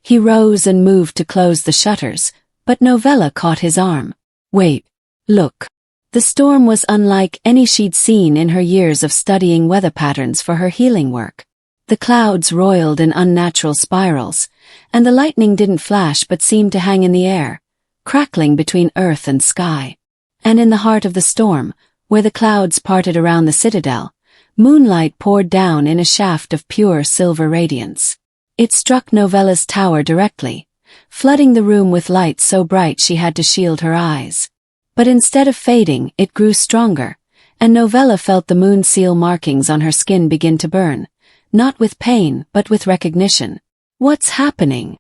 He rose and moved to close the shutters, But Novella caught his arm. Wait. Look. The storm was unlike any she'd seen in her years of studying weather patterns for her healing work. The clouds roiled in unnatural spirals, and the lightning didn't flash but seemed to hang in the air, crackling between earth and sky. And in the heart of the storm, where the clouds parted around the citadel, moonlight poured down in a shaft of pure silver radiance. It struck Novella's tower directly, flooding the room with light so bright she had to shield her eyes. But instead of fading, it grew stronger, and Novella felt the moon seal markings on her skin begin to burn, not with pain but with recognition. "What's happening?"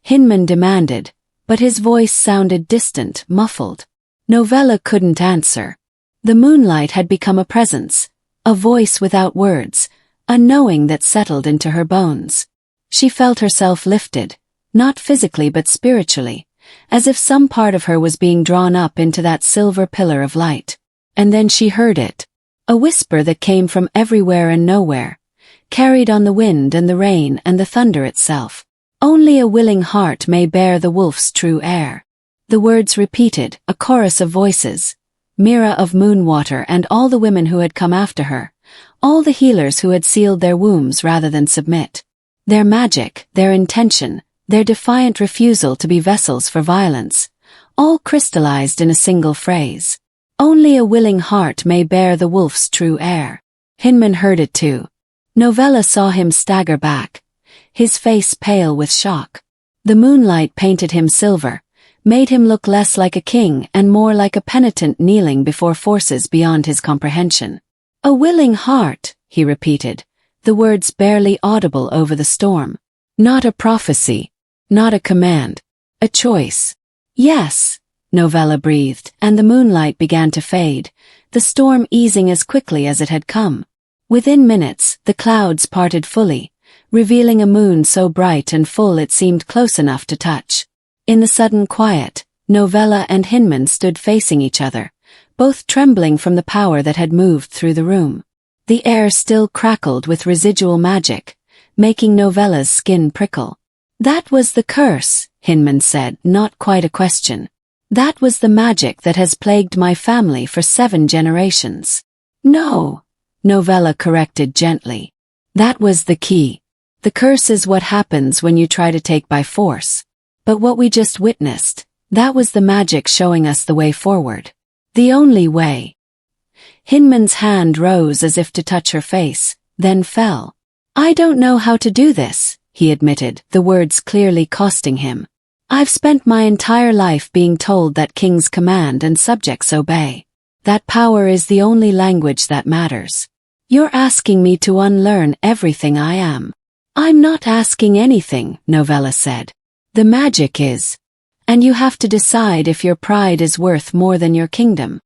Hinman demanded, but his voice sounded distant, muffled. Novella couldn't answer. The moonlight had become a presence, a voice without words, a knowing that settled into her bones. She felt herself lifted, not physically but spiritually, as if some part of her was being drawn up into that silver pillar of light. And then she heard it. A whisper that came from everywhere and nowhere, carried on the wind and the rain and the thunder itself. "Only a willing heart may bear the wolf's true air." The words repeated, a chorus of voices. Mira of Moonwater and all the women who had come after her, all the healers who had sealed their wombs rather than submit. Their magic, their intention, their defiant refusal to be vessels for violence, all crystallized in a single phrase. "Only a willing heart may bear the wolf's true air." Hinman heard it too. Novella saw him stagger back, his face pale with shock. The moonlight painted him silver, made him look less like a king and more like a penitent kneeling before forces beyond his comprehension. "A willing heart," he repeated, the words barely audible over the storm. Not a prophecy. Not a command. A choice. "Yes," Novella breathed, and the moonlight began to fade, the storm easing as quickly as it had come. Within minutes, the clouds parted fully, revealing a moon so bright and full it seemed close enough to touch. In the sudden quiet, Novella and Hinman stood facing each other, both trembling from the power that had moved through the room. The air still crackled with residual magic, making Novella's skin prickle. "That was the curse," Hinman said, not quite a question. "That was the magic that has plagued my family for 7 generations. "No," Novella corrected gently. "That was the key. The curse is what happens when you try to take by force. But what we just witnessed, that was the magic showing us the way forward. The only way." Hinman's hand rose as if to touch her face, then fell. "I don't know how to do this," he admitted, the words clearly costing him. "I've spent my entire life being told that kings command and subjects obey. That power is the only language that matters. You're asking me to unlearn everything I am." "I'm not asking anything," Novella said. "The magic is. And you have to decide if your pride is worth more than your kingdom."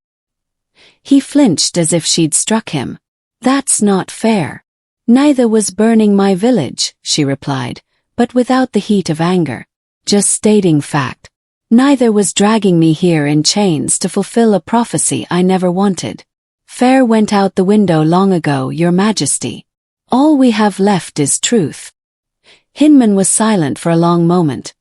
He flinched as if she'd struck him. "That's not fair." "Neither was burning my village," she replied, but without the heat of anger. "Just stating fact. Neither was dragging me here in chains to fulfill a prophecy I never wanted. Fair went out the window long ago, Your Majesty. All we have left is truth." Hinman was silent for a long moment,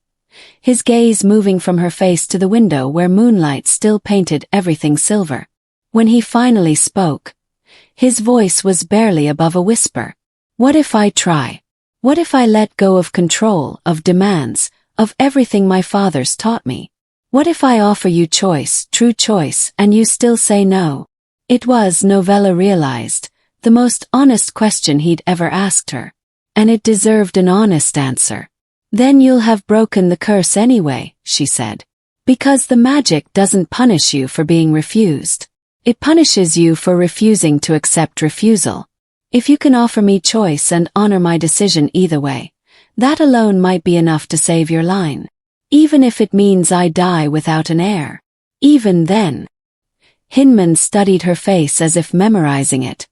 his gaze moving from her face to the window where moonlight still painted everything silver. When he finally spoke, his voice was barely above a whisper. "What if I try? What if I let go of control, of demands, of everything my fathers taught me? What if I offer you choice, true choice, and you still say no?" It was, Novella realized, the most honest question he'd ever asked her. And it deserved an honest answer. "Then you'll have broken the curse anyway," she said. "Because the magic doesn't punish you for being refused. It punishes you for refusing to accept refusal. If you can offer me choice and honor my decision either way, that alone might be enough to save your line. Even if it means I die without an heir. Even then." Hinman studied her face as if memorizing it,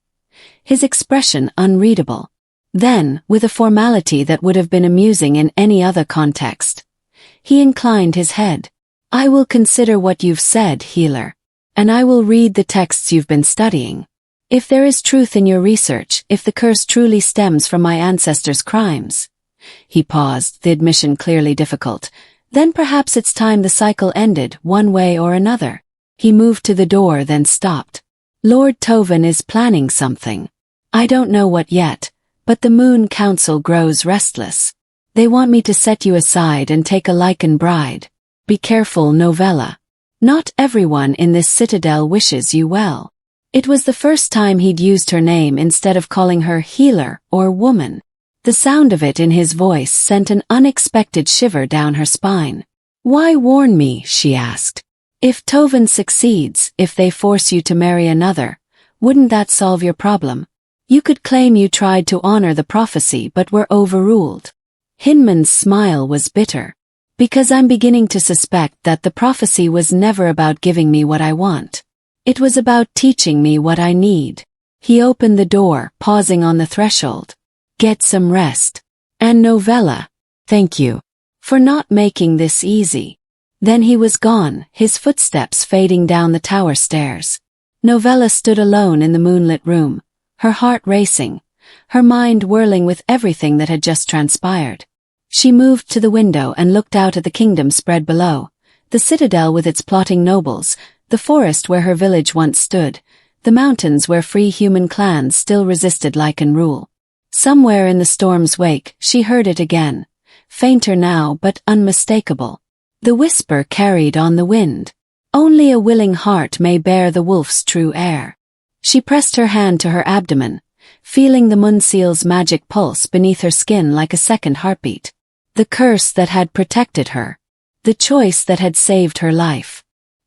his expression unreadable. Then, with a formality that would have been amusing in any other context, he inclined his head. "I will consider what you've said, healer. And I will read the texts you've been studying. If there is truth in your research, if the curse truly stems from my ancestors' crimes." He paused, the admission clearly difficult. Then perhaps it's time the cycle ended, one way or another. He moved to the door then stopped. Lord Tovin is planning something. I don't know what yet, but the Moon Council grows restless. They want me to set you aside and take a Lycan bride. Be careful, Novella. Not everyone in this citadel wishes you well. It was the first time he'd used her name instead of calling her healer or woman. The sound of it in his voice sent an unexpected shiver down her spine. Why warn me? She asked. If Tovin succeeds, if they force you to marry another, wouldn't that solve your problem? You could claim you tried to honor the prophecy but were overruled. Hinman's smile was bitter. Because I'm beginning to suspect that the prophecy was never about giving me what I want. It was about teaching me what I need. He opened the door, pausing on the threshold. Get some rest. And Novella, thank you for not making this easy. Then he was gone, his footsteps fading down the tower stairs. Novella stood alone in the moonlit room, her heart racing, her mind whirling with everything that had just transpired. She moved to the window and looked out at the kingdom spread below, the citadel with its plotting nobles, the forest where her village once stood, the mountains where free human clans still resisted Lycan rule. Somewhere in the storm's wake, she heard it again, fainter now but unmistakable. The whisper carried on the wind. Only a willing heart may bear the wolf's true air. She pressed her hand to her abdomen, feeling the Munseal's magic pulse beneath her skin like a second heartbeat. The curse that had protected her. The choice that had saved her life.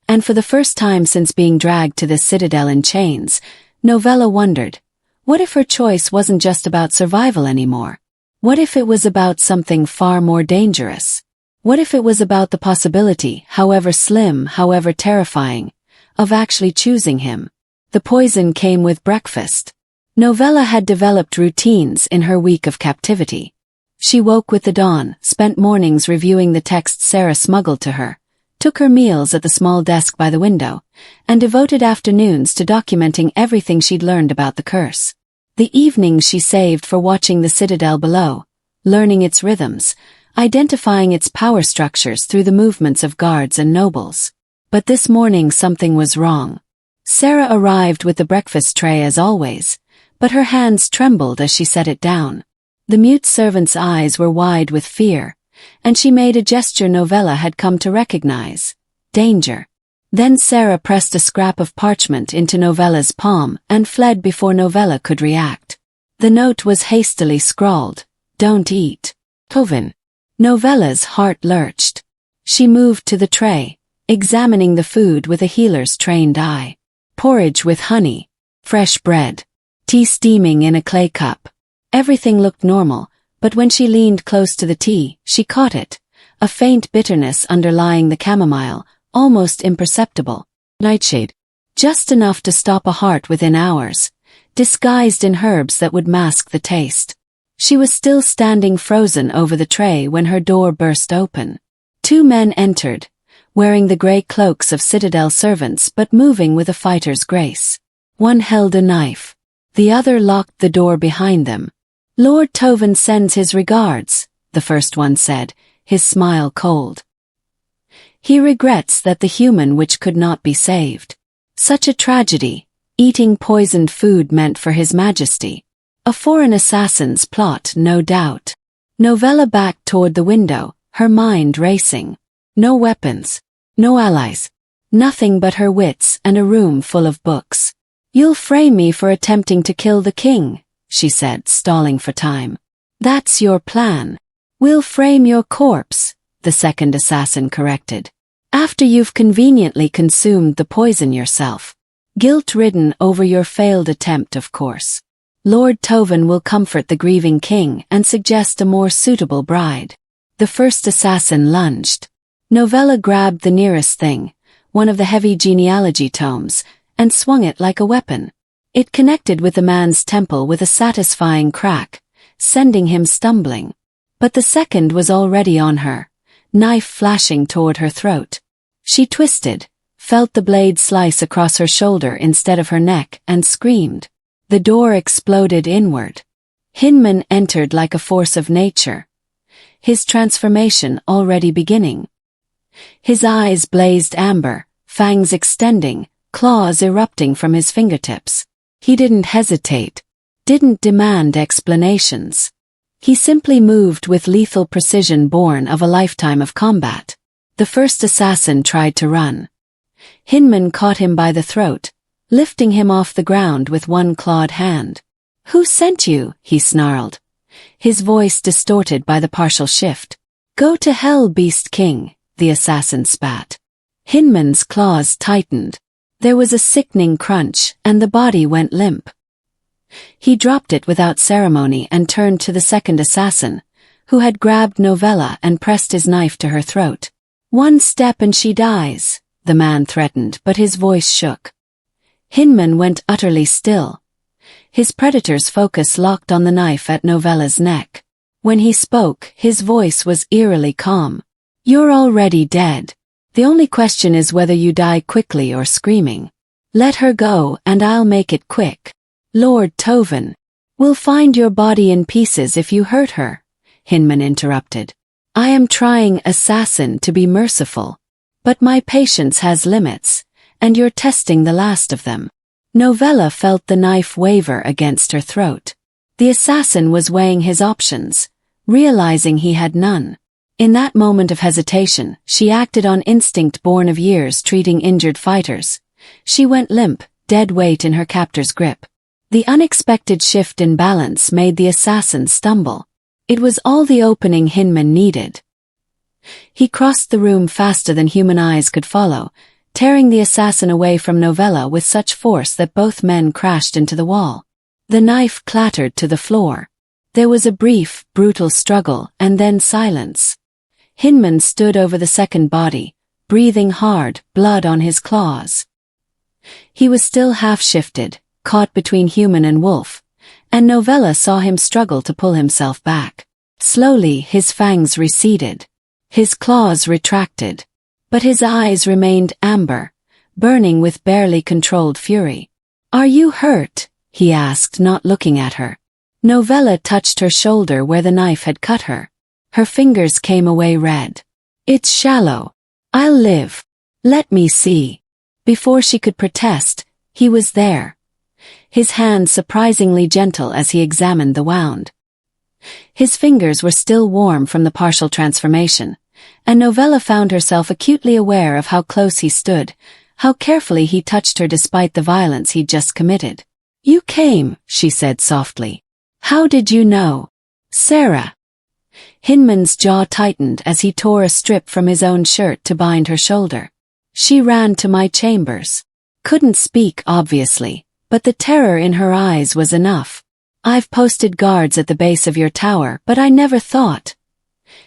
And for the first time since being dragged to this citadel in chains, Novella wondered, what if her choice wasn't just about survival anymore? What if it was about something far more dangerous? What if it was about the possibility, however slim, however terrifying, of actually choosing him? The poison came with breakfast. Novella had developed routines in her week of captivity. She woke with the dawn, spent mornings reviewing the texts Sarah smuggled to her, took her meals at the small desk by the window, and devoted afternoons to documenting everything she'd learned about the curse. The evenings she saved for watching the citadel below, learning its rhythms, identifying its power structures through the movements of guards and nobles. But this morning something was wrong. Sarah arrived with the breakfast tray as always, but her hands trembled as she set it down. The mute servant's eyes were wide with fear, and she made a gesture Novella had come to recognize. Danger. Then Sarah pressed a scrap of parchment into Novella's palm and fled before Novella could react. The note was hastily scrawled, "Don't eat. Tovin." Novella's heart lurched. She moved to the tray, examining the food with a healer's trained eye. Porridge with honey, fresh bread, tea steaming in a clay cup. Everything looked normal, but when she leaned close to the tea, she caught it, a faint bitterness underlying the chamomile, almost imperceptible. Nightshade. Just enough to stop a heart within hours, disguised in herbs that would mask the taste. She was still standing frozen over the tray when her door burst open. Two men entered, wearing the grey cloaks of citadel servants but moving with a fighter's grace. One held a knife. The other locked the door behind them. "Lord Tovin sends his regards," the first one said, his smile cold. "He regrets that the human which could not be saved. Such a tragedy, eating poisoned food meant for his majesty. A foreign assassin's plot, no doubt." Novella backed toward the window, her mind racing. No weapons, no allies, nothing but her wits and a room full of books. "You'll frame me for attempting to kill the king," she said, stalling for time. "That's your plan." "We'll frame your corpse," the second assassin corrected. "After you've conveniently consumed the poison yourself. Guilt-ridden over your failed attempt, of course. Lord Tovin will comfort the grieving king and suggest a more suitable bride." The first assassin lunged. Novella grabbed the nearest thing, one of the heavy genealogy tomes, and swung it like a weapon. It connected with the man's temple with a satisfying crack, sending him stumbling. But the second was already on her, knife flashing toward her throat. She twisted, felt the blade slice across her shoulder instead of her neck, and screamed. The door exploded inward. Hinman entered like a force of nature, his transformation already beginning. His eyes blazed amber, fangs extending, claws erupting from his fingertips. He didn't hesitate, didn't demand explanations. He simply moved with lethal precision born of a lifetime of combat. The first assassin tried to run. Hinman caught him by the throat, lifting him off the ground with one clawed hand. "Who sent you?" he snarled, his voice distorted by the partial shift. "Go to hell, Beast King," the assassin spat. Hinman's claws tightened. There was a sickening crunch, and the body went limp. He dropped it without ceremony and turned to the second assassin, who had grabbed Novella and pressed his knife to her throat. "One step and she dies," the man threatened, but his voice shook. Hinman went utterly still. His predator's focus locked on the knife at Novella's neck. When he spoke, his voice was eerily calm. "You're already dead. The only question is whether you die quickly or screaming. Let her go, and I'll make it quick. Lord Tovin will find your body in pieces if you hurt her," Hinman interrupted. "I am trying, assassin, to be merciful. But my patience has limits, and you're testing the last of them." Novella felt the knife waver against her throat. The assassin was weighing his options, realizing he had none. In that moment of hesitation, she acted on instinct born of years treating injured fighters. She went limp, dead weight in her captor's grip. The unexpected shift in balance made the assassin stumble. It was all the opening Hinman needed. He crossed the room faster than human eyes could follow, tearing the assassin away from Novella with such force that both men crashed into the wall. The knife clattered to the floor. There was a brief, brutal struggle, and then silence. Hinman stood over the second body, breathing hard, blood on his claws. He was still half-shifted, caught between human and wolf, and Novella saw him struggle to pull himself back. Slowly, his fangs receded. His claws retracted. But his eyes remained amber, burning with barely controlled fury. "Are you hurt?" he asked, not looking at her. Novella touched her shoulder where the knife had cut her. Her fingers came away red. "It's shallow. I'll live. Let me see." Before she could protest, he was there. His hand surprisingly gentle as he examined the wound. His fingers were still warm from the partial transformation, and Novella found herself acutely aware of how close he stood, how carefully he touched her despite the violence he'd just committed. "You came," she said softly. "How did you know?" "Sarah." Hinman's jaw tightened as he tore a strip from his own shirt to bind her shoulder. "She ran to my chambers." Couldn't speak, obviously, but the terror in her eyes was enough. "I've posted guards at the base of your tower, but I never thought."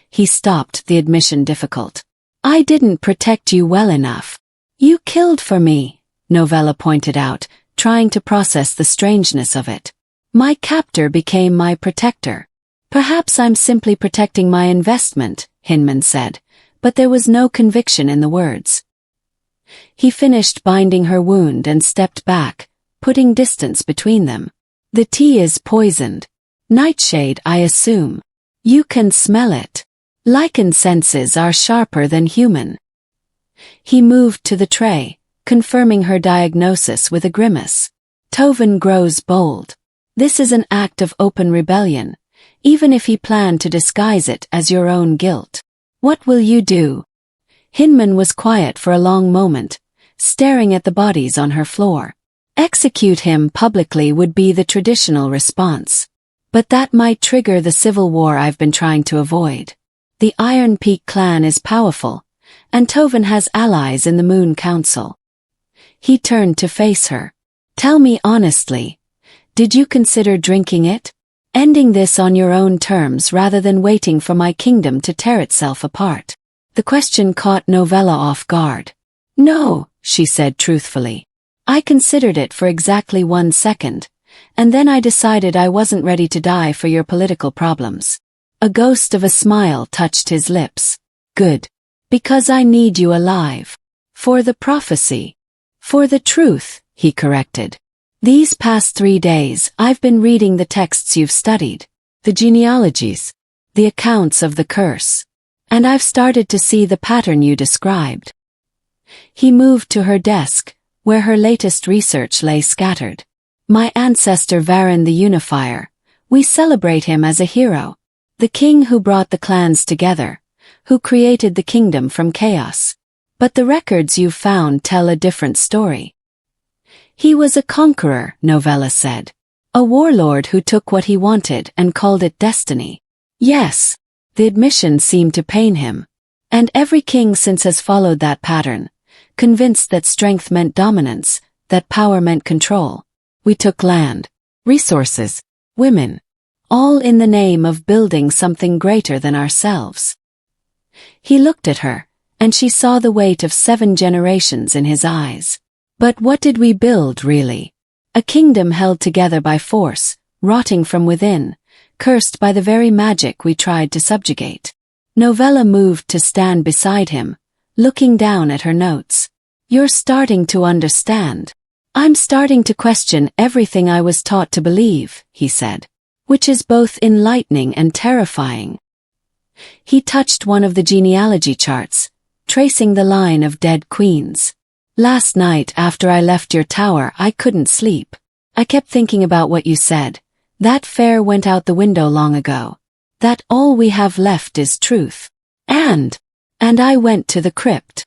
He stopped, the admission difficult. "I didn't protect you well enough." "You killed for me," Novella pointed out, trying to process the strangeness of it. "My captor became my protector." "Perhaps I'm simply protecting my investment," Hinman said, but there was no conviction in the words. He finished binding her wound and stepped back, putting distance between them. "The tea is poisoned. Nightshade, I assume. You can smell it. Lycan senses are sharper than human." He moved to the tray, confirming her diagnosis with a grimace. "Tovin grows bold. This is an act of open rebellion, even if he planned to disguise it as your own guilt. What will you do?" Hinman was quiet for a long moment, staring at the bodies on her floor. Execute him publicly would be the traditional response. But that might trigger the civil war I've been trying to avoid. The Iron Peak clan is powerful, and Tovin has allies in the Moon Council. He turned to face her. "Tell me honestly, did you consider drinking it? Ending this on your own terms rather than waiting for my kingdom to tear itself apart?" The question caught Novella off guard. "No," she said truthfully. "I considered it for exactly 1 second, and then I decided I wasn't ready to die for your political problems." A ghost of a smile touched his lips. "Good. Because I need you alive. For the prophecy. For the truth," he corrected. "These past 3 days I've been reading the texts you've studied. The genealogies. The accounts of the curse. And I've started to see the pattern you described. He moved to her desk, where her latest research lay scattered. My ancestor Varan the Unifier. We celebrate him as a hero. The king who brought the clans together, who created the kingdom from chaos. But the records you've found tell a different story. He was a conqueror, Novella said. A warlord who took what he wanted and called it destiny. Yes, the admission seemed to pain him. And every king since has followed that pattern, convinced that strength meant dominance, that power meant control. We took land, resources, women, all in the name of building something greater than ourselves. He looked at her, and she saw the weight of 7 generations in his eyes. But what did we build, really? A kingdom held together by force, rotting from within, cursed by the very magic we tried to subjugate. Novella moved to stand beside him, looking down at her notes. You're starting to understand. I'm starting to question everything I was taught to believe, he said, which is both enlightening and terrifying. He touched one of the genealogy charts, tracing the line of dead queens. Last night after I left your tower I couldn't sleep. I kept thinking about what you said. That fair went out the window long ago. That all we have left is truth. And I went to the crypt.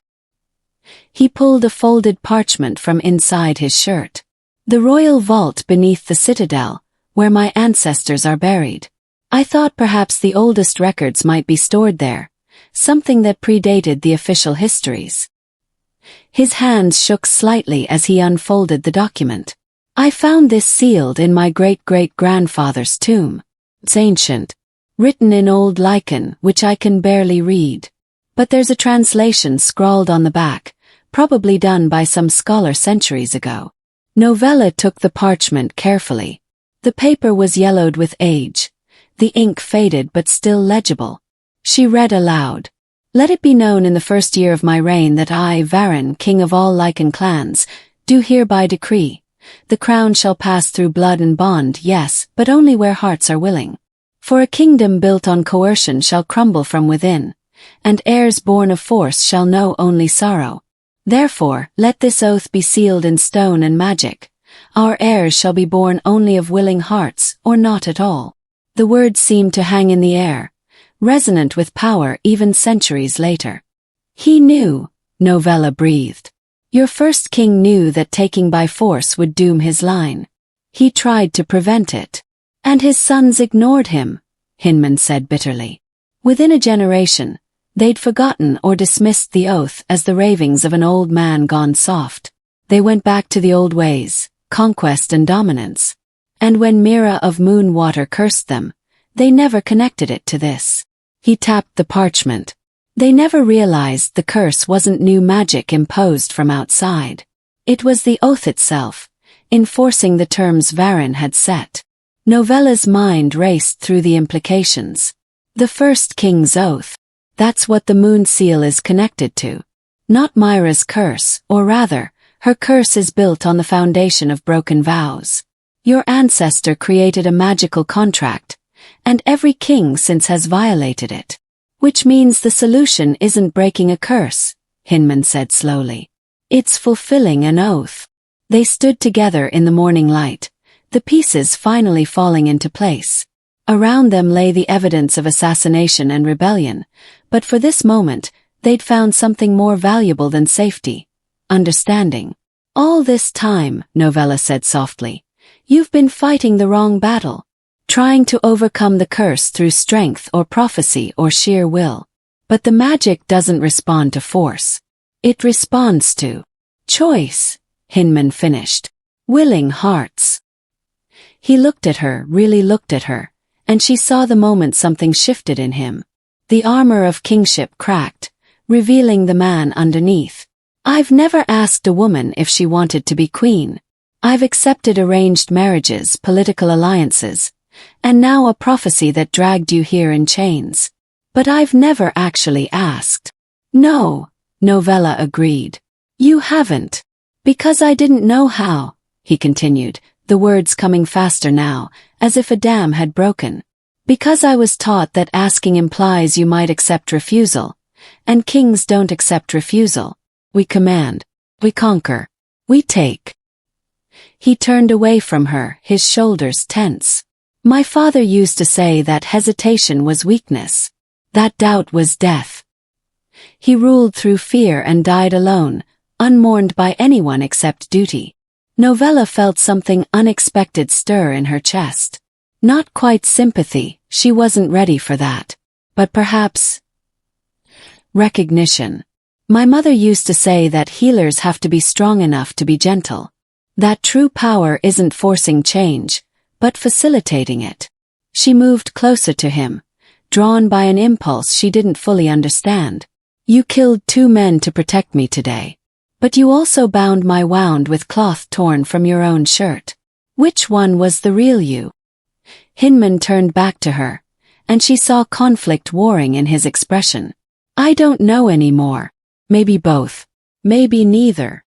He pulled a folded parchment from inside his shirt. The royal vault beneath the citadel, where my ancestors are buried. I thought perhaps the oldest records might be stored there, something that predated the official histories. His hands shook slightly as he unfolded the document. I found this sealed in my great-great-grandfather's tomb. It's ancient, written in old Lycan, which I can barely read. But there's a translation scrawled on the back, probably done by some scholar centuries ago. Novella took the parchment carefully. The paper was yellowed with age. The ink faded but still legible. She read aloud. Let it be known in the first year of my reign that I, Varan, king of all Lycan clans, do hereby decree. The crown shall pass through blood and bond, yes, but only where hearts are willing. For a kingdom built on coercion shall crumble from within, and heirs born of force shall know only sorrow. Therefore, let this oath be sealed in stone and magic. Our heirs shall be born only of willing hearts, or not at all. The words seemed to hang in the air, resonant with power even centuries later. He knew, Novella breathed. Your first king knew that taking by force would doom his line. He tried to prevent it. And his sons ignored him, Hinman said bitterly. Within a generation, they'd forgotten or dismissed the oath as the ravings of an old man gone soft. They went back to the old ways, conquest and dominance. And when Mira of Moonwater cursed them, they never connected it to this. He tapped the parchment. They never realized the curse wasn't new magic imposed from outside. It was the oath itself, enforcing the terms Varan had set. Novella's mind raced through the implications. The first king's oath. That's what the moon seal is connected to. Not Myra's curse, or rather, her curse is built on the foundation of broken vows. Your ancestor created a magical contract, and every king since has violated it. Which means the solution isn't breaking a curse, Hinman said slowly. It's fulfilling an oath. They stood together in the morning light, the pieces finally falling into place. Around them lay the evidence of assassination and rebellion, but for this moment, they'd found something more valuable than safety: understanding. All this time, Novella said softly, you've been fighting the wrong battle. Trying to overcome the curse through strength or prophecy or sheer will. But the magic doesn't respond to force. It responds to choice, Hinman finished. Willing hearts. He looked at her, really looked at her, and she saw the moment something shifted in him. The armor of kingship cracked, revealing the man underneath. I've never asked a woman if she wanted to be queen. I've accepted arranged marriages, political alliances, and now a prophecy that dragged you here in chains. But I've never actually asked. No, Novella agreed. You haven't. Because I didn't know how, he continued, the words coming faster now, as if a dam had broken. Because I was taught that asking implies you might accept refusal, and kings don't accept refusal. We command. We conquer. We take. He turned away from her, his shoulders tense. My father used to say that hesitation was weakness. That doubt was death. He ruled through fear and died alone, unmourned by anyone except duty. Novella felt something unexpected stir in her chest. Not quite sympathy, she wasn't ready for that. But perhaps recognition. My mother used to say that healers have to be strong enough to be gentle. That true power isn't forcing change, but facilitating it. She moved closer to him, drawn by an impulse she didn't fully understand. You killed 2 men to protect me today. But you also bound my wound with cloth torn from your own shirt. Which one was the real you? Hinman turned back to her, and she saw conflict warring in his expression. I don't know anymore. Maybe both. Maybe neither.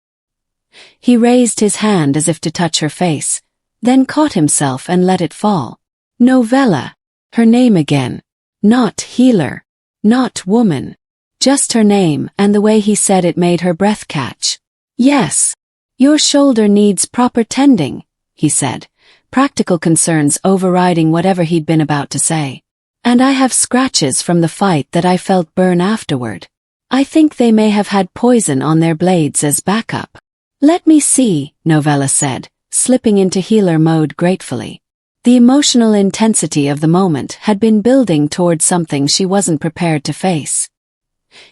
He raised his hand as if to touch her face, then caught himself and let it fall. Novella. Her name again. Not healer. Not woman. Just her name, and the way he said it made her breath catch. Yes. Your shoulder needs proper tending, he said, practical concerns overriding whatever he'd been about to say. And I have scratches from the fight that I felt burn afterward. I think they may have had poison on their blades as backup. Let me see, Novella said, slipping into healer mode gratefully. The emotional intensity of the moment had been building toward something she wasn't prepared to face.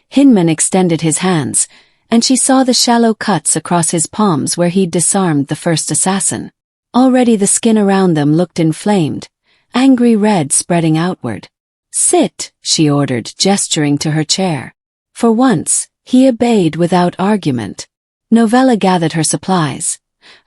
Hinman extended his hands, and she saw the shallow cuts across his palms where he'd disarmed the first assassin. Already the skin around them looked inflamed, angry red spreading outward. Sit, she ordered, gesturing to her chair. For once, he obeyed without argument. Novella gathered her supplies,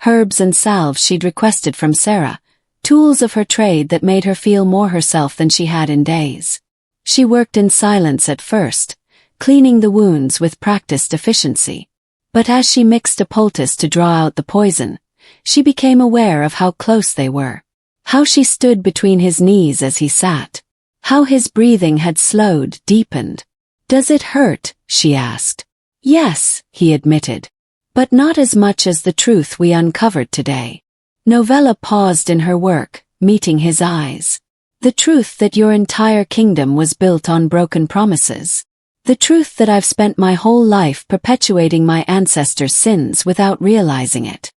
herbs and salves she'd requested from Sarah, tools of her trade that made her feel more herself than she had in days. She worked in silence at first, cleaning the wounds with practiced efficiency. But as she mixed a poultice to draw out the poison, she became aware of how close they were. How she stood between his knees as he sat. How his breathing had slowed, deepened. Does it hurt? She asked. Yes, he admitted. But not as much as the truth we uncovered today. Novella paused in her work, meeting his eyes. The truth that your entire kingdom was built on broken promises. The truth that I've spent my whole life perpetuating my ancestors' sins without realizing it.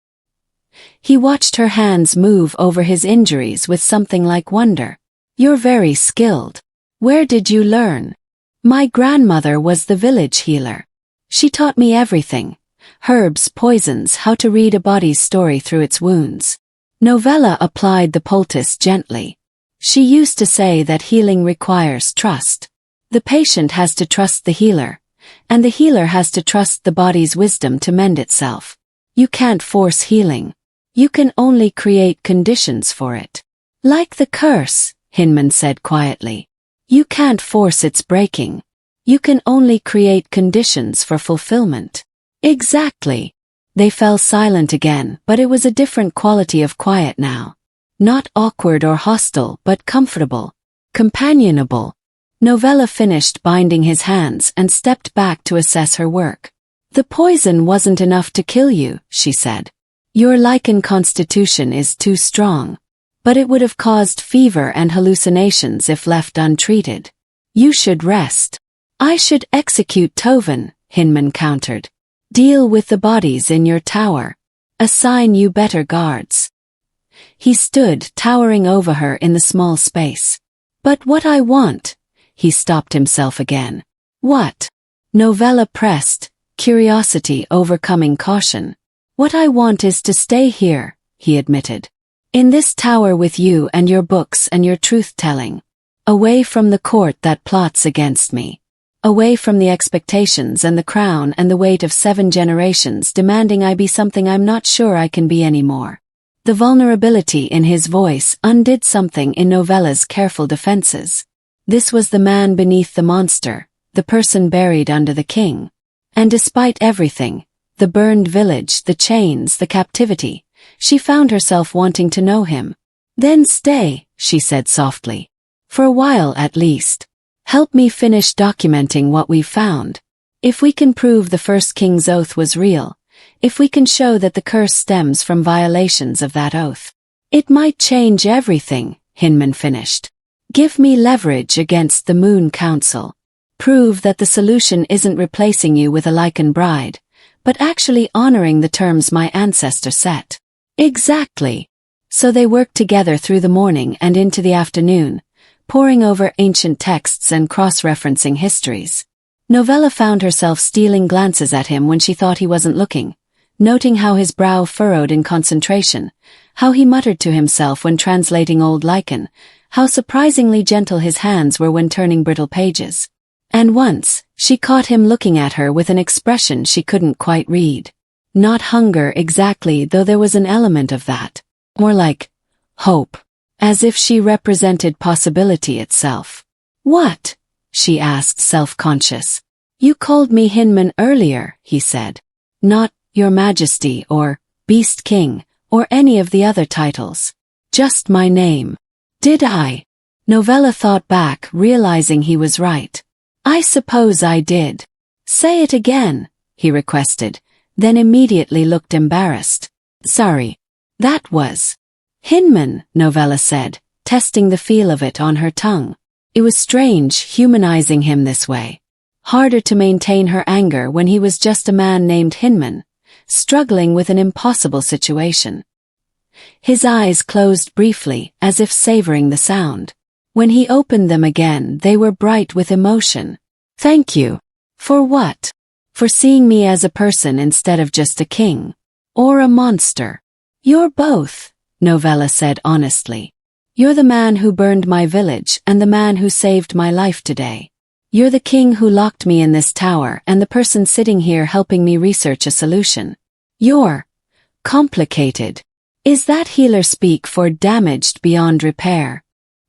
He watched her hands move over his injuries with something like wonder. You're very skilled. Where did you learn? My grandmother was the village healer. She taught me everything. Herbs, poisons, how to read a body's story through its wounds. Novella applied the poultice gently. She used to say that healing requires trust. The patient has to trust the healer, and the healer has to trust the body's wisdom to mend itself. You can't force healing. You can only create conditions for it. Like the curse, Hinman said quietly. You can't force its breaking. You can only create conditions for fulfillment. Exactly. They fell silent again, but it was a different quality of quiet now. Not awkward or hostile, but comfortable. Companionable. Novella finished binding his hands and stepped back to assess her work. The poison wasn't enough to kill you, she said. Your Lycan constitution is too strong. But it would have caused fever and hallucinations if left untreated. You should rest. I should execute Tovin, Hinman countered. Deal with the bodies in your tower. Assign you better guards. He stood, towering over her in the small space. But what I want? He stopped himself again. What? Novella pressed, curiosity overcoming caution. What I want is to stay here, he admitted. In this tower with you and your books and your truth-telling. Away from the court that plots against me. Away from the expectations and the crown and the weight of 7 generations demanding I be something I'm not sure I can be anymore. The vulnerability in his voice undid something in Novella's careful defenses. This was the man beneath the monster, the person buried under the king. And despite everything, the burned village, the chains, the captivity, she found herself wanting to know him. Then stay, she said softly. For a while at least. Help me finish documenting what we've found. If we can prove the first king's oath was real, if we can show that the curse stems from violations of that oath, it might change everything, Hinman finished. Give me leverage against the Moon Council. Prove that the solution isn't replacing you with a Lycan bride, but actually honoring the terms my ancestor set. Exactly. So they worked together through the morning and into the afternoon, poring over ancient texts and cross-referencing histories. Novella found herself stealing glances at him when she thought he wasn't looking, noting how his brow furrowed in concentration, how he muttered to himself when translating old Lycan, how surprisingly gentle his hands were when turning brittle pages. And once, she caught him looking at her with an expression she couldn't quite read. Not hunger exactly, though there was an element of that. More like hope. As if she represented possibility itself. What? She asked, self-conscious. You called me Hinman earlier, he said. Not Your Majesty or Beast King or any of the other titles. Just my name. Did I? Novella thought back, realizing he was right. I suppose I did. Say it again, he requested, then immediately looked embarrassed. Sorry. That was Hinman, Novella said, testing the feel of it on her tongue. It was strange, humanizing him this way. Harder to maintain her anger when he was just a man named Hinman, struggling with an impossible situation. His eyes closed briefly, as if savoring the sound. When he opened them again, they were bright with emotion. Thank you. For what? For seeing me as a person instead of just a king. Or a monster. You're both, Novella said honestly. You're the man who burned my village and the man who saved my life today. You're the king who locked me in this tower and the person sitting here helping me research a solution. You're complicated. Is that healer speak for damaged beyond repair?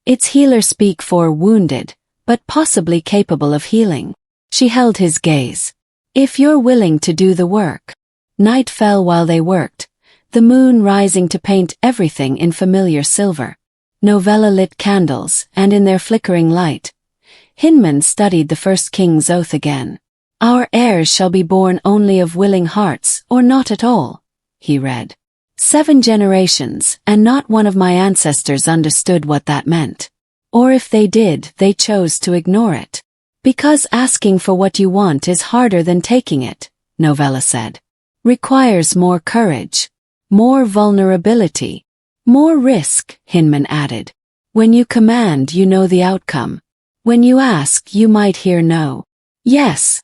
It's healer speak for wounded, but possibly capable of healing. She held his gaze. If you're willing to do the work. Night fell while they worked, the moon rising to paint everything in familiar silver. Novella lit candles, and in their flickering light, Hinman studied the first king's oath again. Our heirs shall be born only of willing hearts, or not at all, he read. 7 generations, and not one of my ancestors understood what that meant. Or if they did, they chose to ignore it. Because asking for what you want is harder than taking it, Novella said. Requires more courage. More vulnerability. More risk, Hinman added. When you command, you know the outcome. When you ask, you might hear no. Yes.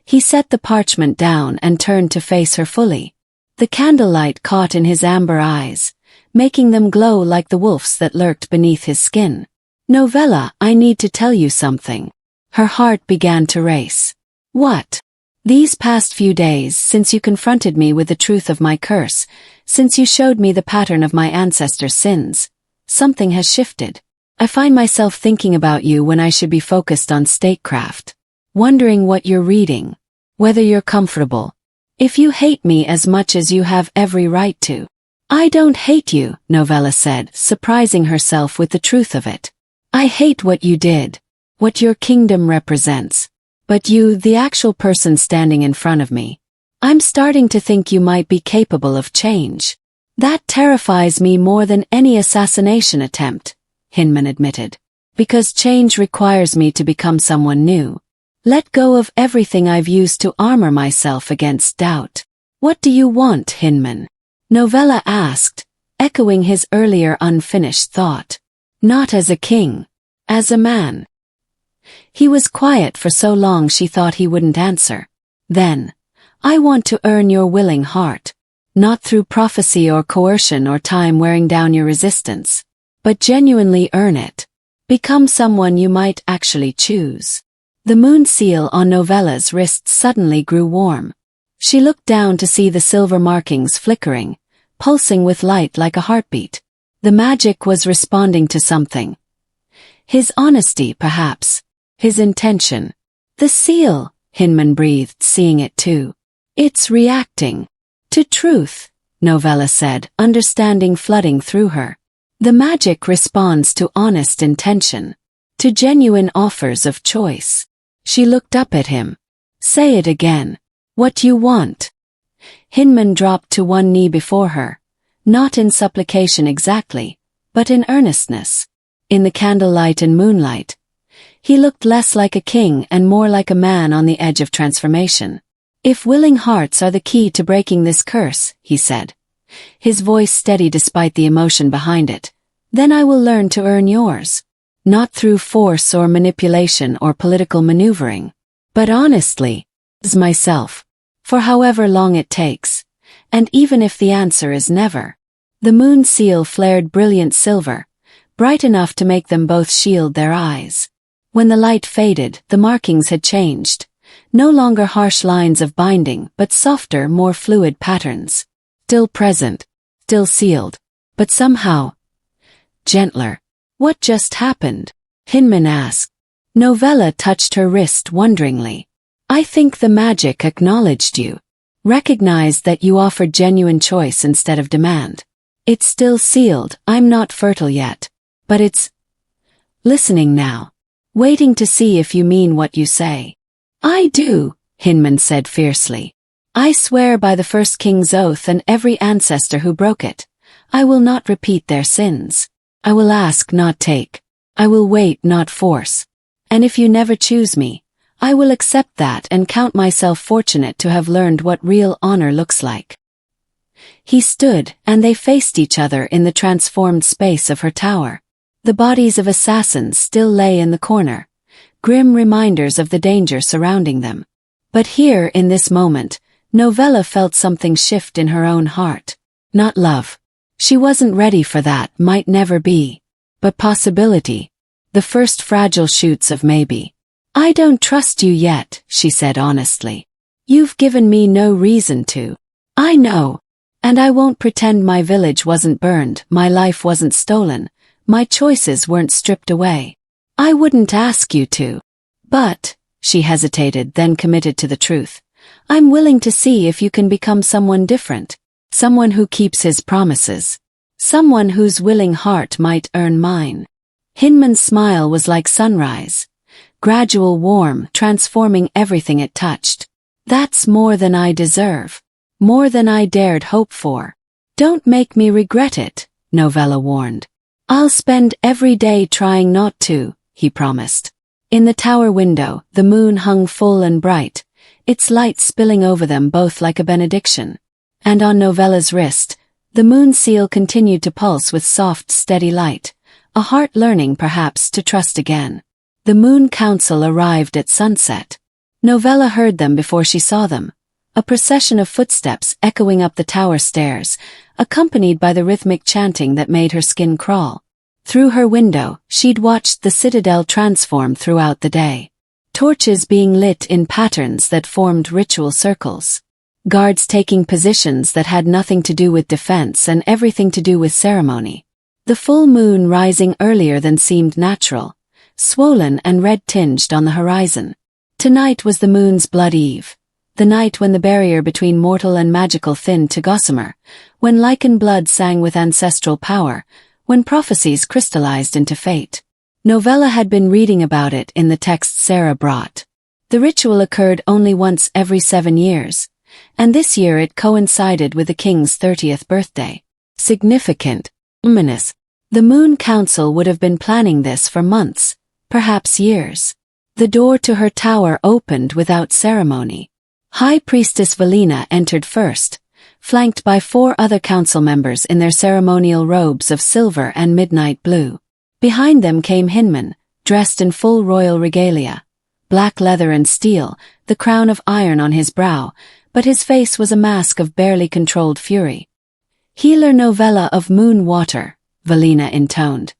He set the parchment down and turned to face her fully. The candlelight caught in his amber eyes, making them glow like the wolves that lurked beneath his skin. Novella, I need to tell you something. Her heart began to race. What? These past few days, since you confronted me with the truth of my curse, since you showed me the pattern of my ancestors' sins, something has shifted. I find myself thinking about you when I should be focused on statecraft. Wondering what you're reading. Whether you're comfortable. If you hate me as much as you have every right to. I don't hate you, Novella said, surprising herself with the truth of it. I hate what you did. What your kingdom represents. But you, the actual person standing in front of me. I'm starting to think you might be capable of change. That terrifies me more than any assassination attempt, Hinman admitted. Because change requires me to become someone new. Let go of everything I've used to armor myself against doubt. What do you want, Hinman? Novella asked, echoing his earlier unfinished thought. Not as a king. As a man. He was quiet for so long she thought he wouldn't answer. Then, I want to earn your willing heart. Not through prophecy or coercion or time wearing down your resistance. But genuinely earn it. Become someone you might actually choose. The moon seal on Novella's wrist suddenly grew warm. She looked down to see the silver markings flickering, pulsing with light like a heartbeat. The magic was responding to something. His honesty, perhaps. His intention. The seal, Hinman breathed, seeing it too. It's reacting. To truth, Novella said, understanding flooding through her. The magic responds to honest intention, to genuine offers of choice. She looked up at him. Say it again. What you want? Hinman dropped to one knee before her, not in supplication exactly, but in earnestness. In the candlelight and moonlight, he looked less like a king and more like a man on the edge of transformation. If willing hearts are the key to breaking this curse, he said, his voice steady despite the emotion behind it, then I will learn to earn yours. Not through force or manipulation or political maneuvering, but honestly, as myself, for however long it takes, and even if the answer is never. The moon seal flared brilliant silver, bright enough to make them both shield their eyes. When the light faded, the markings had changed, no longer harsh lines of binding but softer, more fluid patterns. Still present, still sealed, but somehow gentler. What just happened? Hinman asked. Novella touched her wrist wonderingly. I think the magic acknowledged you. Recognized that you offered genuine choice instead of demand. It's still sealed, I'm not fertile yet. But it's listening now. Waiting to see if you mean what you say. I do, Hinman said fiercely. I swear by the first king's oath and every ancestor who broke it. I will not repeat their sins. I will ask, not take. I will wait, not force. And if you never choose me, I will accept that and count myself fortunate to have learned what real honor looks like. He stood, and they faced each other in the transformed space of her tower. The bodies of assassins still lay in the corner, grim reminders of the danger surrounding them. But here, in this moment, Novella felt something shift in her own heart. Not love. She wasn't ready for that, might never be. But possibility. The first fragile shoots of maybe. I don't trust you yet, she said honestly. You've given me no reason to. I know. And I won't pretend my village wasn't burned, my life wasn't stolen, my choices weren't stripped away. I wouldn't ask you to. But, she hesitated, then committed to the truth. I'm willing to see if you can become someone different. Someone who keeps his promises. Someone whose willing heart might earn mine. Hinman's smile was like sunrise. Gradual, warm, transforming everything it touched. That's more than I deserve. More than I dared hope for. Don't make me regret it, Novella warned. I'll spend every day trying not to, he promised. In the tower window, the moon hung full and bright, its light spilling over them both like a benediction. And on Novella's wrist, the moon seal continued to pulse with soft, steady light, a heart learning perhaps to trust again. The moon council arrived at sunset. Novella heard them before she saw them, a procession of footsteps echoing up the tower stairs, accompanied by the rhythmic chanting that made her skin crawl. Through her window, she'd watched the citadel transform throughout the day. Torches being lit in patterns that formed ritual circles. Guards taking positions that had nothing to do with defense and everything to do with ceremony. The full moon rising earlier than seemed natural, swollen and red-tinged on the horizon. Tonight was the moon's blood eve, the night when the barrier between mortal and magical thinned to gossamer, when Lycan blood sang with ancestral power, when prophecies crystallized into fate. Novella had been reading about it in the texts Sarah brought. The ritual occurred only once every 7 years, and this year it coincided with the king's 30th birthday. Significant, ominous. The Moon Council would have been planning this for months, perhaps years. The door to her tower opened without ceremony. High Priestess Valina entered first, flanked by 4 other council members in their ceremonial robes of silver and midnight blue. Behind them came Hinman, dressed in full royal regalia, black leather and steel, the crown of iron on his brow, but his face was a mask of barely controlled fury. Healer Novella of Moon Water, Valina intoned,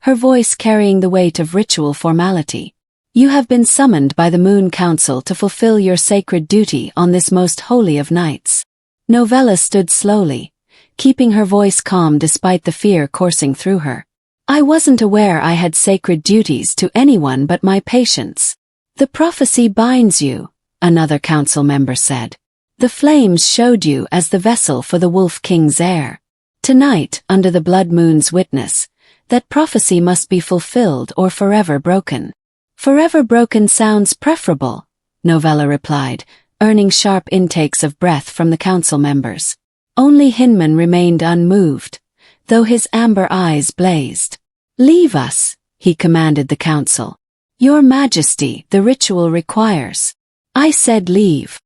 her voice carrying the weight of ritual formality. You have been summoned by the Moon Council to fulfill your sacred duty on this most holy of nights. Novella stood slowly, keeping her voice calm despite the fear coursing through her. I wasn't aware I had sacred duties to anyone but my patients. The prophecy binds you, another council member said. The flames showed you as the vessel for the Wolf King's heir. Tonight, under the blood moon's witness, that prophecy must be fulfilled or forever broken. Forever broken sounds preferable, Novella replied, earning sharp intakes of breath from the council members. Only Hinman remained unmoved, though his amber eyes blazed. "Leave us," he commanded the council. "Your Majesty, the ritual requires." "I said leave."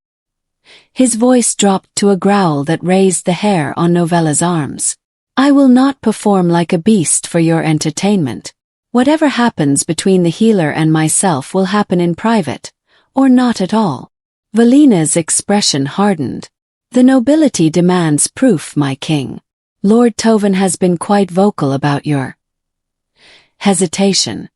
His voice dropped to a growl that raised the hair on Novella's arms. "I will not perform like a beast for your entertainment. Whatever happens between the healer and myself will happen in private, or not at all." Valina's expression hardened. "The nobility demands proof, my king. Lord Tovan has been quite vocal about your hesitation.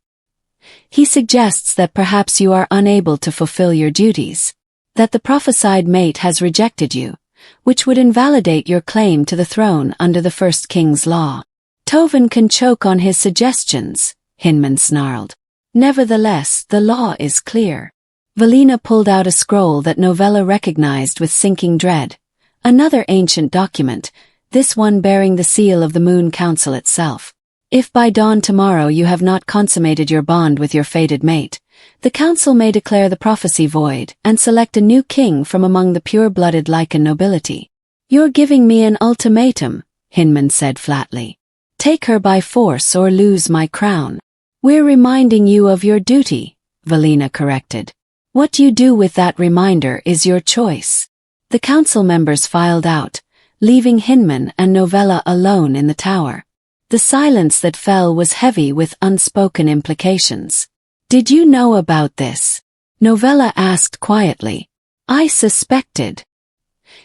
He suggests that perhaps you are unable to fulfill your duties, that the prophesied mate has rejected you, which would invalidate your claim to the throne under the first king's law." "Tovan can choke on his suggestions," Hinman snarled. "Nevertheless, the law is clear." Valina pulled out a scroll that Novella recognized with sinking dread. Another ancient document, this one bearing the seal of the Moon Council itself. "If by dawn tomorrow you have not consummated your bond with your fated mate, the council may declare the prophecy void and select a new king from among the pure-blooded Lycan nobility." "You're giving me an ultimatum," Hinman said flatly. "Take her by force or lose my crown." "We're reminding you of your duty," Valina corrected. "What you do with that reminder is your choice." The council members filed out, leaving Hinman and Novella alone in the tower. The silence that fell was heavy with unspoken implications. "Did you know about this?" Novella asked quietly. "I suspected."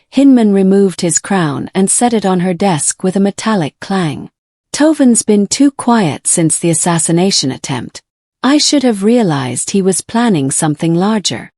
Hinman removed his crown and set it on her desk with a metallic clang. "Tovan's been too quiet since the assassination attempt. I should have realized he was planning something larger."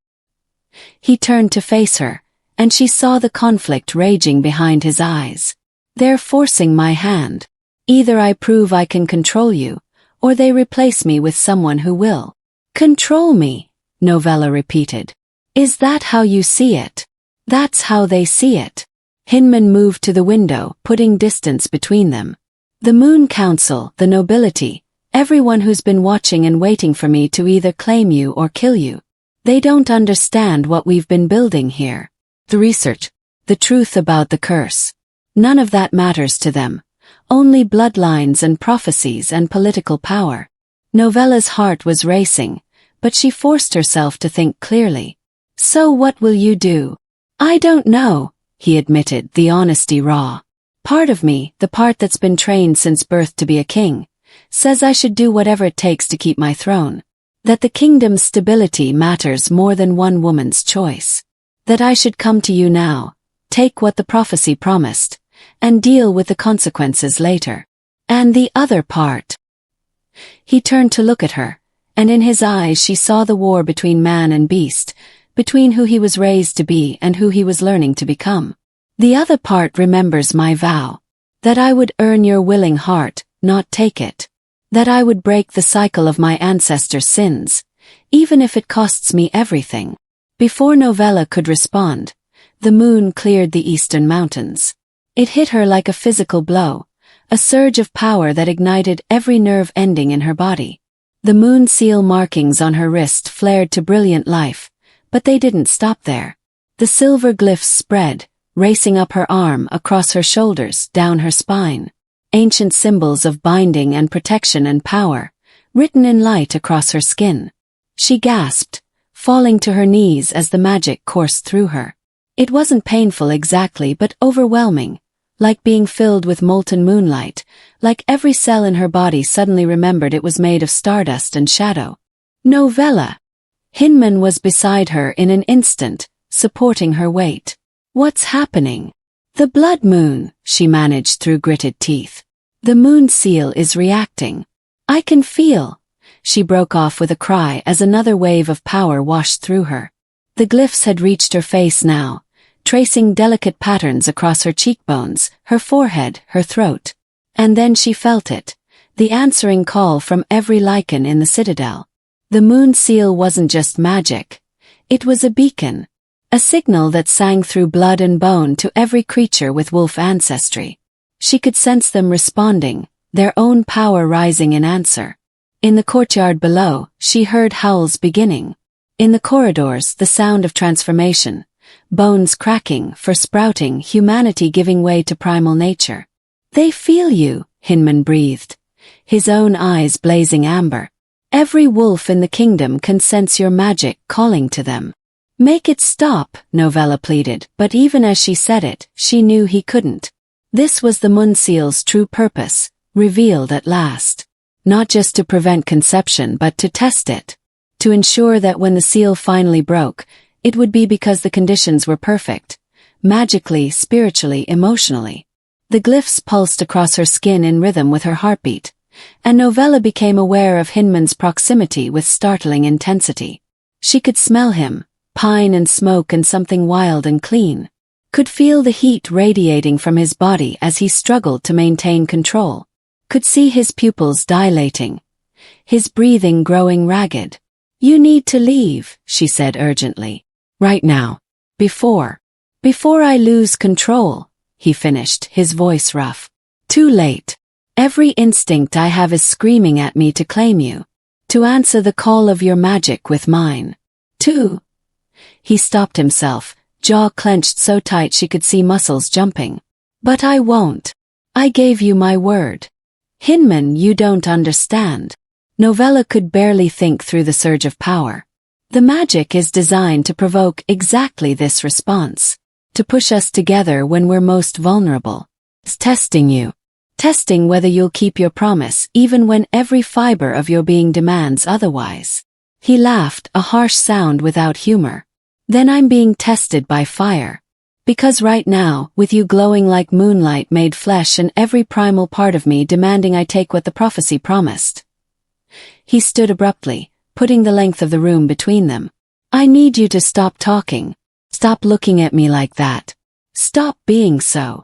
He turned to face her, and she saw the conflict raging behind his eyes. "They're forcing my hand. Either I prove I can control you, or they replace me with someone who will." "Control me," Novella repeated. "Is that how you see it?" "That's how they see it." Hinman moved to the window, putting distance between them. "The Moon Council, the nobility, everyone who's been watching and waiting for me to either claim you or kill you. They don't understand what we've been building here. The research, the truth about the curse. None of that matters to them. Only bloodlines and prophecies and political power." Novella's heart was racing, but she forced herself to think clearly. "So what will you do?" "I don't know," he admitted, the honesty raw. "Part of me, the part that's been trained since birth to be a king, says I should do whatever it takes to keep my throne. That the kingdom's stability matters more than one woman's choice. That I should come to you now, take what the prophecy promised, and deal with the consequences later. And the other part." He turned to look at her, and in his eyes she saw the war between man and beast, between who he was raised to be and who he was learning to become. "The other part remembers my vow. That I would earn your willing heart, not take it. That I would break the cycle of my ancestors' sins, even if it costs me everything." Before Novella could respond, the moon cleared the eastern mountains. It hit her like a physical blow, a surge of power that ignited every nerve ending in her body. The moon seal markings on her wrist flared to brilliant life, but they didn't stop there. The silver glyphs spread, racing up her arm, across her shoulders, down her spine. Ancient symbols of binding and protection and power, written in light across her skin. She gasped, falling to her knees as the magic coursed through her. It wasn't painful exactly, but overwhelming, like being filled with molten moonlight, like every cell in her body suddenly remembered it was made of stardust and shadow. "Novella!" Hinman was beside her in an instant, supporting her weight. "What's happening?" "The blood moon," she managed through gritted teeth. "The moon seal is reacting. I can feel." She broke off with a cry as another wave of power washed through her. The glyphs had reached her face now, tracing delicate patterns across her cheekbones, her forehead, her throat. And then she felt it, the answering call from every Lycan in the citadel. The moon seal wasn't just magic. It was a beacon, a signal that sang through blood and bone to every creature with wolf ancestry. She could sense them responding, their own power rising in answer. In the courtyard below, she heard howls beginning. In the corridors, the sound of transformation, bones cracking for sprouting, humanity giving way to primal nature. "They feel you," Hinman breathed, his own eyes blazing amber. "Every wolf in the kingdom can sense your magic calling to them." "Make it stop," Novella pleaded, but even as she said it, she knew he couldn't. This was the Moonseal's true purpose, revealed at last. Not just to prevent conception but to test it. To ensure that when the seal finally broke, it would be because the conditions were perfect. Magically, spiritually, emotionally. The glyphs pulsed across her skin in rhythm with her heartbeat, and Novella became aware of Hinman's proximity with startling intensity. She could smell him, pine and smoke and something wild and clean. Could feel the heat radiating from his body as he struggled to maintain control. Could see his pupils dilating, his breathing growing ragged. "You need to leave," she said urgently. "Right now. Before I lose control," he finished, his voice rough. "Too late. Every instinct I have is screaming at me to claim you. To answer the call of your magic with mine. To..." He stopped himself, jaw clenched so tight she could see muscles jumping. "But I won't. I gave you my word." "Hinman, you don't understand." Novella could barely think through the surge of power. "The magic is designed to provoke exactly this response. To push us together when we're most vulnerable. It's testing you. Testing whether you'll keep your promise even when every fiber of your being demands otherwise." He laughed, a harsh sound without humor. "Then I'm being tested by fire. Because right now, with you glowing like moonlight made flesh and every primal part of me demanding I take what the prophecy promised." He stood abruptly, putting the length of the room between them. "I need you to stop talking. Stop looking at me like that. Stop being so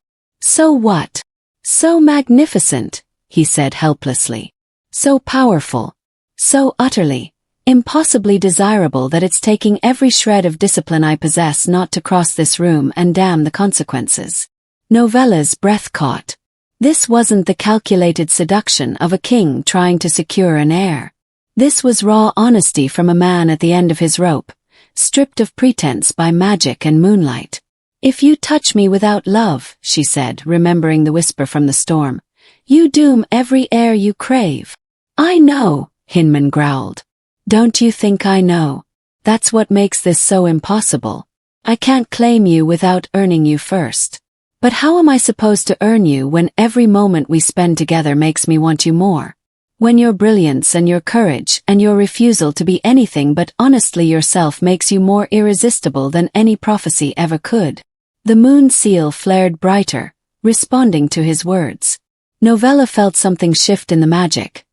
what? So magnificent," he said helplessly. "So powerful. So utterly, impossibly desirable that it's taking every shred of discipline I possess not to cross this room and damn the consequences." Novella's breath caught. This wasn't the calculated seduction of a king trying to secure an heir. This was raw honesty from a man at the end of his rope, stripped of pretense by magic and moonlight. "If you touch me without love," she said, remembering the whisper from the storm, "you doom every heir you crave." "I know," Hinman growled. "Don't you think I know? That's what makes this so impossible. I can't claim you without earning you first. But how am I supposed to earn you when every moment we spend together makes me want you more? When your brilliance and your courage and your refusal to be anything but honestly yourself makes you more irresistible than any prophecy ever could." The moon seal flared brighter, responding to his words. Novella felt something shift in the magic.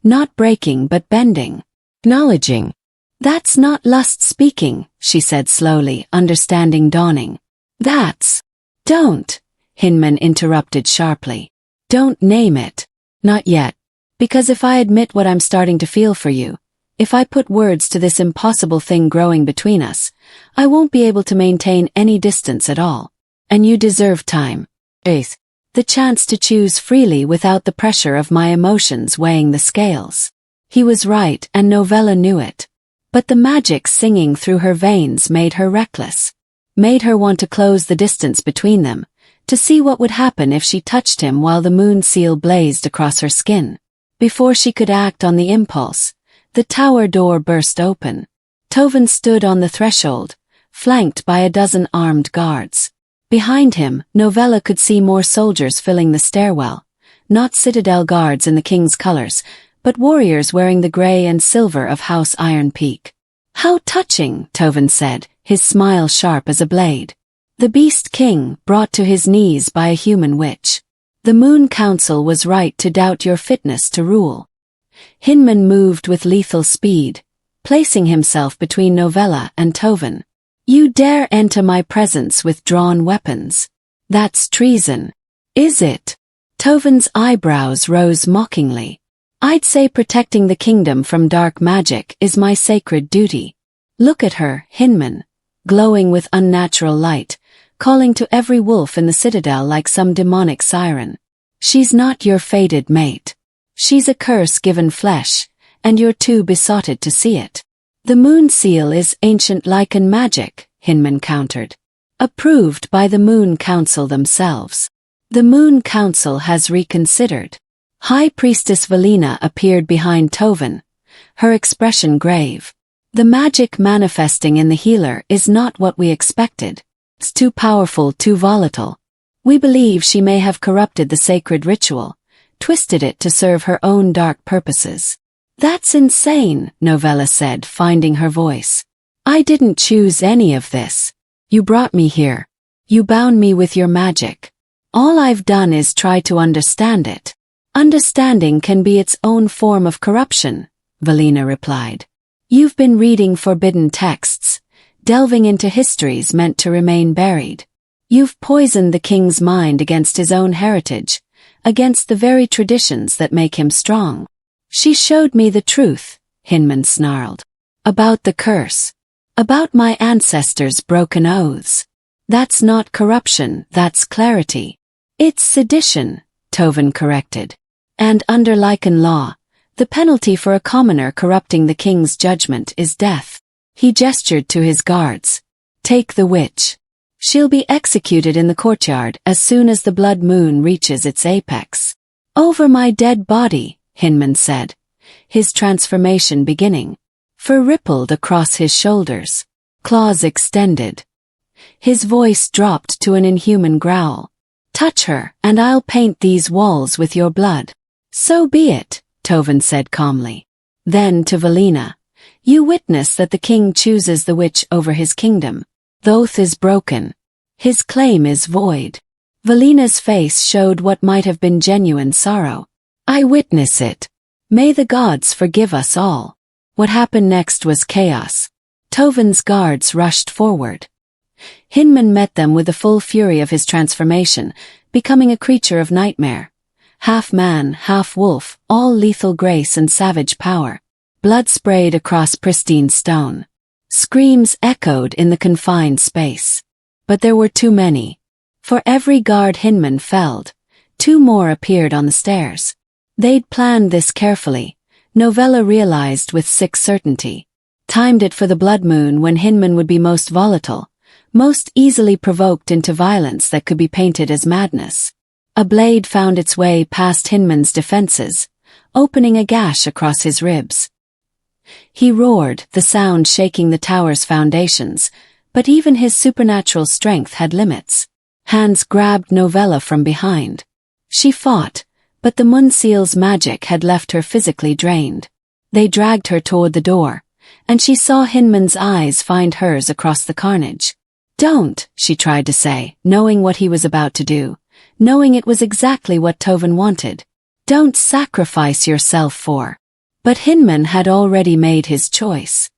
Not breaking but bending. Acknowledging. "That's not lust speaking," she said slowly, understanding dawning. "That's..." "Don't," Hinman interrupted sharply. "Don't name it. Not yet. Because if I admit what I'm starting to feel for you, if I put words to this impossible thing growing between us, I won't be able to maintain any distance at all. And you deserve time. Faith. The chance to choose freely without the pressure of my emotions weighing the scales." He was right, and Novella knew it. But the magic singing through her veins made her reckless. Made her want to close the distance between them, to see what would happen if she touched him while the moon seal blazed across her skin. Before she could act on the impulse, the tower door burst open. Tovin stood on the threshold, flanked by a dozen armed guards. Behind him, Novella could see more soldiers filling the stairwell, not citadel guards in the king's colors, but warriors wearing the gray and silver of House Iron Peak. "How touching," Tovin said, his smile sharp as a blade. "The Beast King, brought to his knees by a human witch. The Moon Council was right to doubt your fitness to rule." Hinman moved with lethal speed, placing himself between Novella and Tovin. "You dare enter my presence with drawn weapons. That's treason." "Is it?" Tovin's eyebrows rose mockingly. "I'd say protecting the kingdom from dark magic is my sacred duty." Look at her, Hinman, glowing with unnatural light, calling to every wolf in the citadel like some demonic siren. She's not your fated mate. She's a curse given flesh, and you're too besotted to see it. The moon seal is ancient Lycan magic, Hinman countered. Approved by the Moon Council themselves. The Moon Council has reconsidered. High Priestess Valina appeared behind Tovan, her expression grave. The magic manifesting in the healer is not what we expected. It's too powerful, too volatile. We believe she may have corrupted the sacred ritual, twisted it to serve her own dark purposes. That's insane, Novella said, finding her voice. I didn't choose any of this. You brought me here. You bound me with your magic. All I've done is try to understand it. Understanding can be its own form of corruption, Valina replied. You've been reading forbidden texts, delving into histories meant to remain buried. You've poisoned the king's mind against his own heritage, against the very traditions that make him strong. She showed me the truth, Hinman snarled. About the curse. About my ancestors' broken oaths. That's not corruption, that's clarity. It's sedition, Tovan corrected. And under Lycan law, the penalty for a commoner corrupting the king's judgment is death. He gestured to his guards. Take the witch. She'll be executed in the courtyard as soon as the blood moon reaches its apex. Over my dead body, Hinman said, his transformation beginning. Fur rippled across his shoulders. Claws extended. His voice dropped to an inhuman growl. Touch her, and I'll paint these walls with your blood. So be it, Tovan said calmly. Then to Valina. You witness that the king chooses the witch over his kingdom. The oath is broken. His claim is void. Valina's face showed what might have been genuine sorrow. I witness it. May the gods forgive us all. What happened next was chaos. Tovan's guards rushed forward. Hinman met them with the full fury of his transformation, becoming a creature of nightmare. Half man, half wolf, all lethal grace and savage power. Blood sprayed across pristine stone. Screams echoed in the confined space. But there were too many. For every guard Hinman felled, 2 more appeared on the stairs. They'd planned this carefully, Novella realized with sick certainty. Timed it for the blood moon when Hinman would be most volatile, most easily provoked into violence that could be painted as madness. A blade found its way past Hinman's defenses, opening a gash across his ribs. He roared, the sound shaking the tower's foundations, but even his supernatural strength had limits. Hands grabbed Novella from behind. She fought, but the Moonseal's magic had left her physically drained. They dragged her toward the door, and she saw Hinman's eyes find hers across the carnage. Don't, she tried to say, knowing what he was about to do, knowing it was exactly what Tovan wanted. Don't sacrifice yourself for. But Hinman had already made his choice.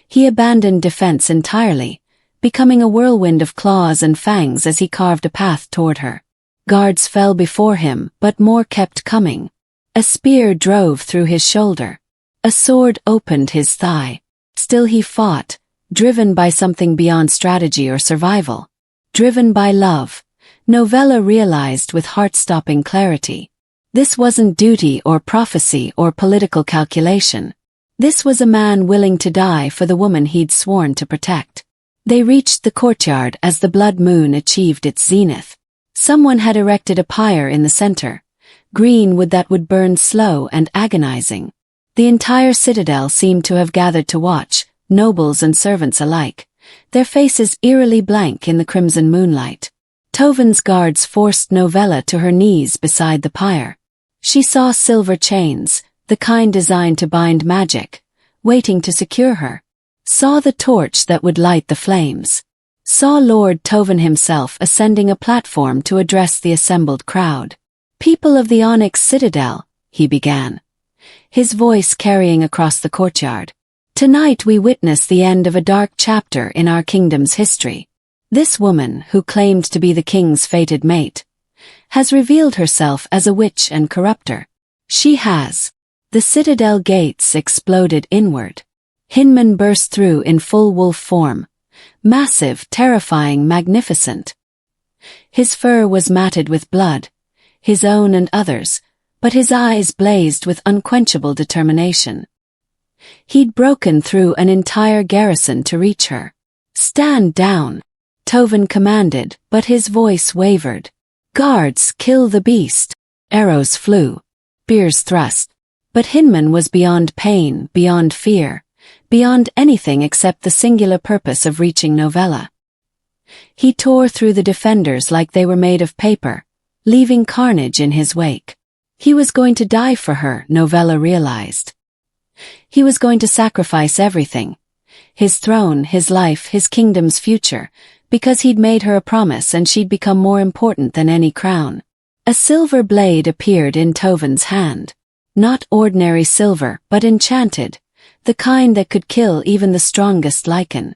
He abandoned defense entirely, becoming a whirlwind of claws and fangs as he carved a path toward her. Guards fell before him, but more kept coming. A spear drove through his shoulder. A sword opened his thigh. Still he fought, driven by something beyond strategy or survival. Driven by love. Novella realized with heart-stopping clarity. This wasn't duty or prophecy or political calculation. This was a man willing to die for the woman he'd sworn to protect. They reached the courtyard as the blood moon achieved its zenith. Someone had erected a pyre in the center, green wood that would burn slow and agonizing. The entire citadel seemed to have gathered to watch, nobles and servants alike, their faces eerily blank in the crimson moonlight. Tovan's guards forced Novella to her knees beside the pyre. She saw silver chains, the kind designed to bind magic, waiting to secure her. Saw the torch that would light the flames. Saw Lord Tovan himself ascending a platform to address the assembled crowd. People of the Onyx Citadel, he began, his voice carrying across the courtyard. Tonight we witness the end of a dark chapter in our kingdom's history. This woman, who claimed to be the king's fated mate, has revealed herself as a witch and corrupter. She has. The citadel gates exploded inward. Hinman burst through in full wolf form. Massive, terrifying, magnificent. His fur was matted with blood, his own and others, but his eyes blazed with unquenchable determination. He'd broken through an entire garrison to reach her. "Stand down," Tovin commanded, but his voice wavered. "Guards, kill the beast." Arrows flew. Spears thrust. But Hinman was beyond pain, beyond fear, beyond anything except the singular purpose of reaching Novella. He tore through the defenders like they were made of paper, leaving carnage in his wake. He was going to die for her, Novella realized. He was going to sacrifice everything. His throne, his life, his kingdom's future, because he'd made her a promise and she'd become more important than any crown. A silver blade appeared in Tovin's hand. Not ordinary silver, but enchanted, the kind that could kill even the strongest Lycan.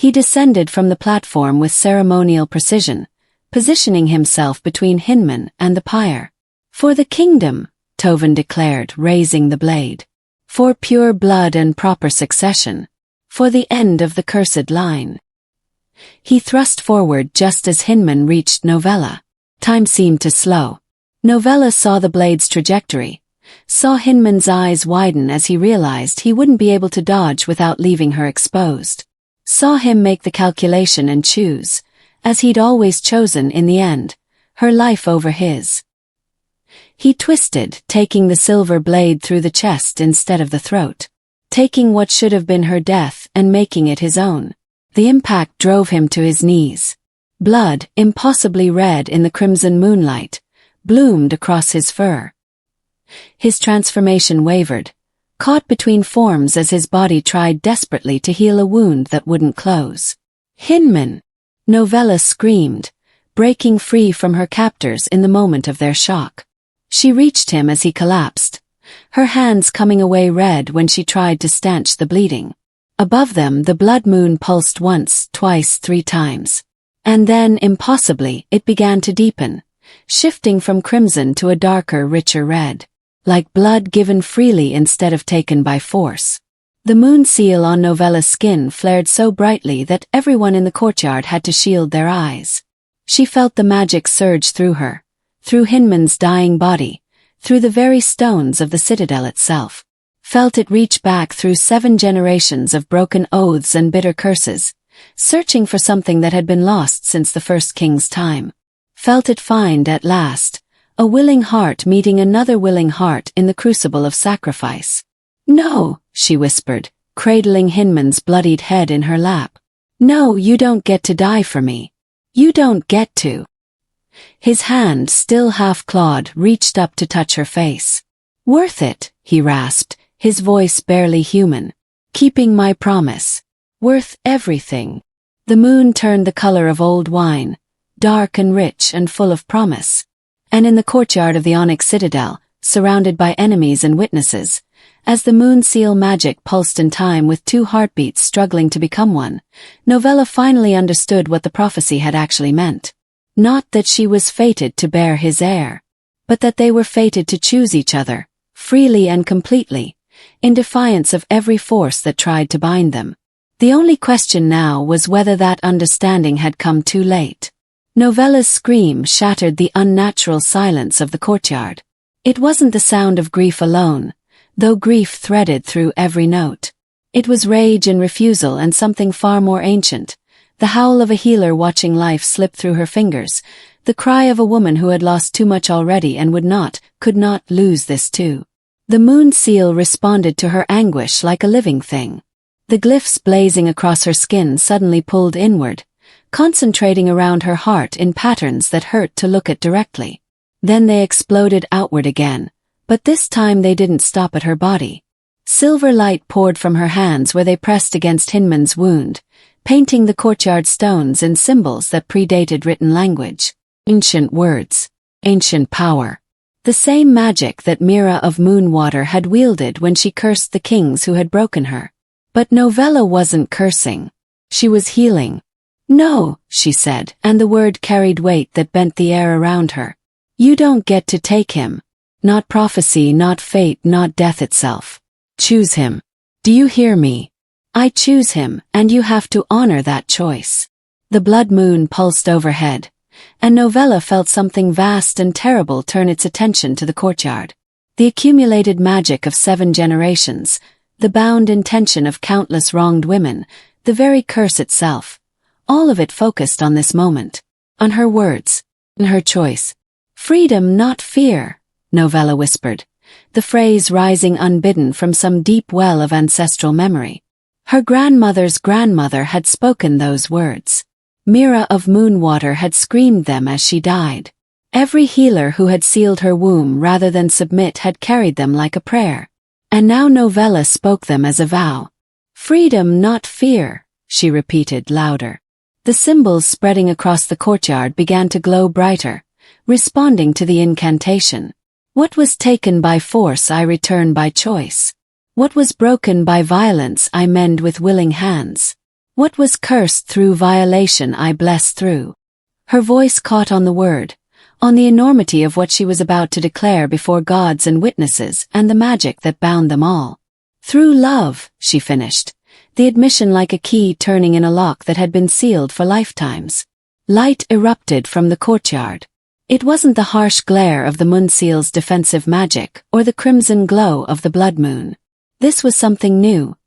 He descended from the platform with ceremonial precision, positioning himself between Hinman and the pyre. "For the kingdom," Tovin declared, raising the blade. "For pure blood and proper succession. For the end of the cursed line." He thrust forward just as Hinman reached Novella. Time seemed to slow. Novella saw the blade's trajectory, saw Hinman's eyes widen as he realized he wouldn't be able to dodge without leaving her exposed. Saw him make the calculation and choose, as he'd always chosen in the end, her life over his. He twisted, taking the silver blade through the chest instead of the throat, taking what should have been her death and making it his own. The impact drove him to his knees. Blood, impossibly red in the crimson moonlight, bloomed across his fur. His transformation wavered, caught between forms as his body tried desperately to heal a wound that wouldn't close. "Hinman!" Novella screamed, breaking free from her captors in the moment of their shock. She reached him as he collapsed, her hands coming away red when she tried to stanch the bleeding. Above them the blood moon pulsed once, twice, 3 times. And then, impossibly, it began to deepen, shifting from crimson to a darker, richer red, like blood given freely instead of taken by force. The moon seal on Novella's skin flared so brightly that everyone in the courtyard had to shield their eyes. She felt the magic surge through her, through Hinman's dying body, through the very stones of the citadel itself. Felt it reach back through 7 generations of broken oaths and bitter curses, searching for something that had been lost since the first king's time. Felt it find, at last, a willing heart meeting another willing heart in the crucible of sacrifice. "No," she whispered, cradling Hinman's bloodied head in her lap. "No, you don't get to die for me. You don't get to." His hand, still half-clawed, reached up to touch her face. "Worth it," he rasped, his voice barely human. "Keeping my promise. Worth everything." The moon turned the color of old wine, dark and rich and full of promise. And in the courtyard of the Onyx Citadel, surrounded by enemies and witnesses, as the moon seal magic pulsed in time with 2 heartbeats struggling to become one, Novella finally understood what the prophecy had actually meant. Not that she was fated to bear his heir, but that they were fated to choose each other, freely and completely, in defiance of every force that tried to bind them. The only question now was whether that understanding had come too late. Novella's scream shattered the unnatural silence of the courtyard. It wasn't the sound of grief alone, though grief threaded through every note. It was rage and refusal and something far more ancient, the howl of a healer watching life slip through her fingers, the cry of a woman who had lost too much already and could not lose this too. The moon seal responded to her anguish like a living thing. The glyphs blazing across her skin suddenly pulled inward, concentrating around her heart in patterns that hurt to look at directly. Then they exploded outward again, but this time they didn't stop at her body. Silver light poured from her hands where they pressed against Hinman's wound, painting the courtyard stones in symbols that predated written language. Ancient words. Ancient power. The same magic that Mira of Moonwater had wielded when she cursed the kings who had broken her. But Novella wasn't cursing. She was healing. "No," she said, and the word carried weight that bent the air around her. "You don't get to take him. Not prophecy, not fate, not death itself. Choose him. Do you hear me? I choose him, and you have to honor that choice." The blood moon pulsed overhead, and Novella felt something vast and terrible turn its attention to the courtyard. The accumulated magic of 7 generations, the bound intention of countless wronged women, the very curse itself. All of it focused on this moment. On her words. On her choice. "Freedom, not fear," Novella whispered, the phrase rising unbidden from some deep well of ancestral memory. Her grandmother's grandmother had spoken those words. Mira of Moonwater had screamed them as she died. Every healer who had sealed her womb rather than submit had carried them like a prayer. And now Novella spoke them as a vow. "Freedom, not fear," she repeated louder. The symbols spreading across the courtyard began to glow brighter, responding to the incantation. "What was taken by force I return by choice. What was broken by violence I mend with willing hands. What was cursed through violation I bless through." Her voice caught on the word, on the enormity of what she was about to declare before gods and witnesses and the magic that bound them all. "Through love," she finished, the admission like a key turning in a lock that had been sealed for lifetimes. Light erupted from the courtyard. It wasn't the harsh glare of the moonseal's defensive magic or the crimson glow of the blood moon. This was something new.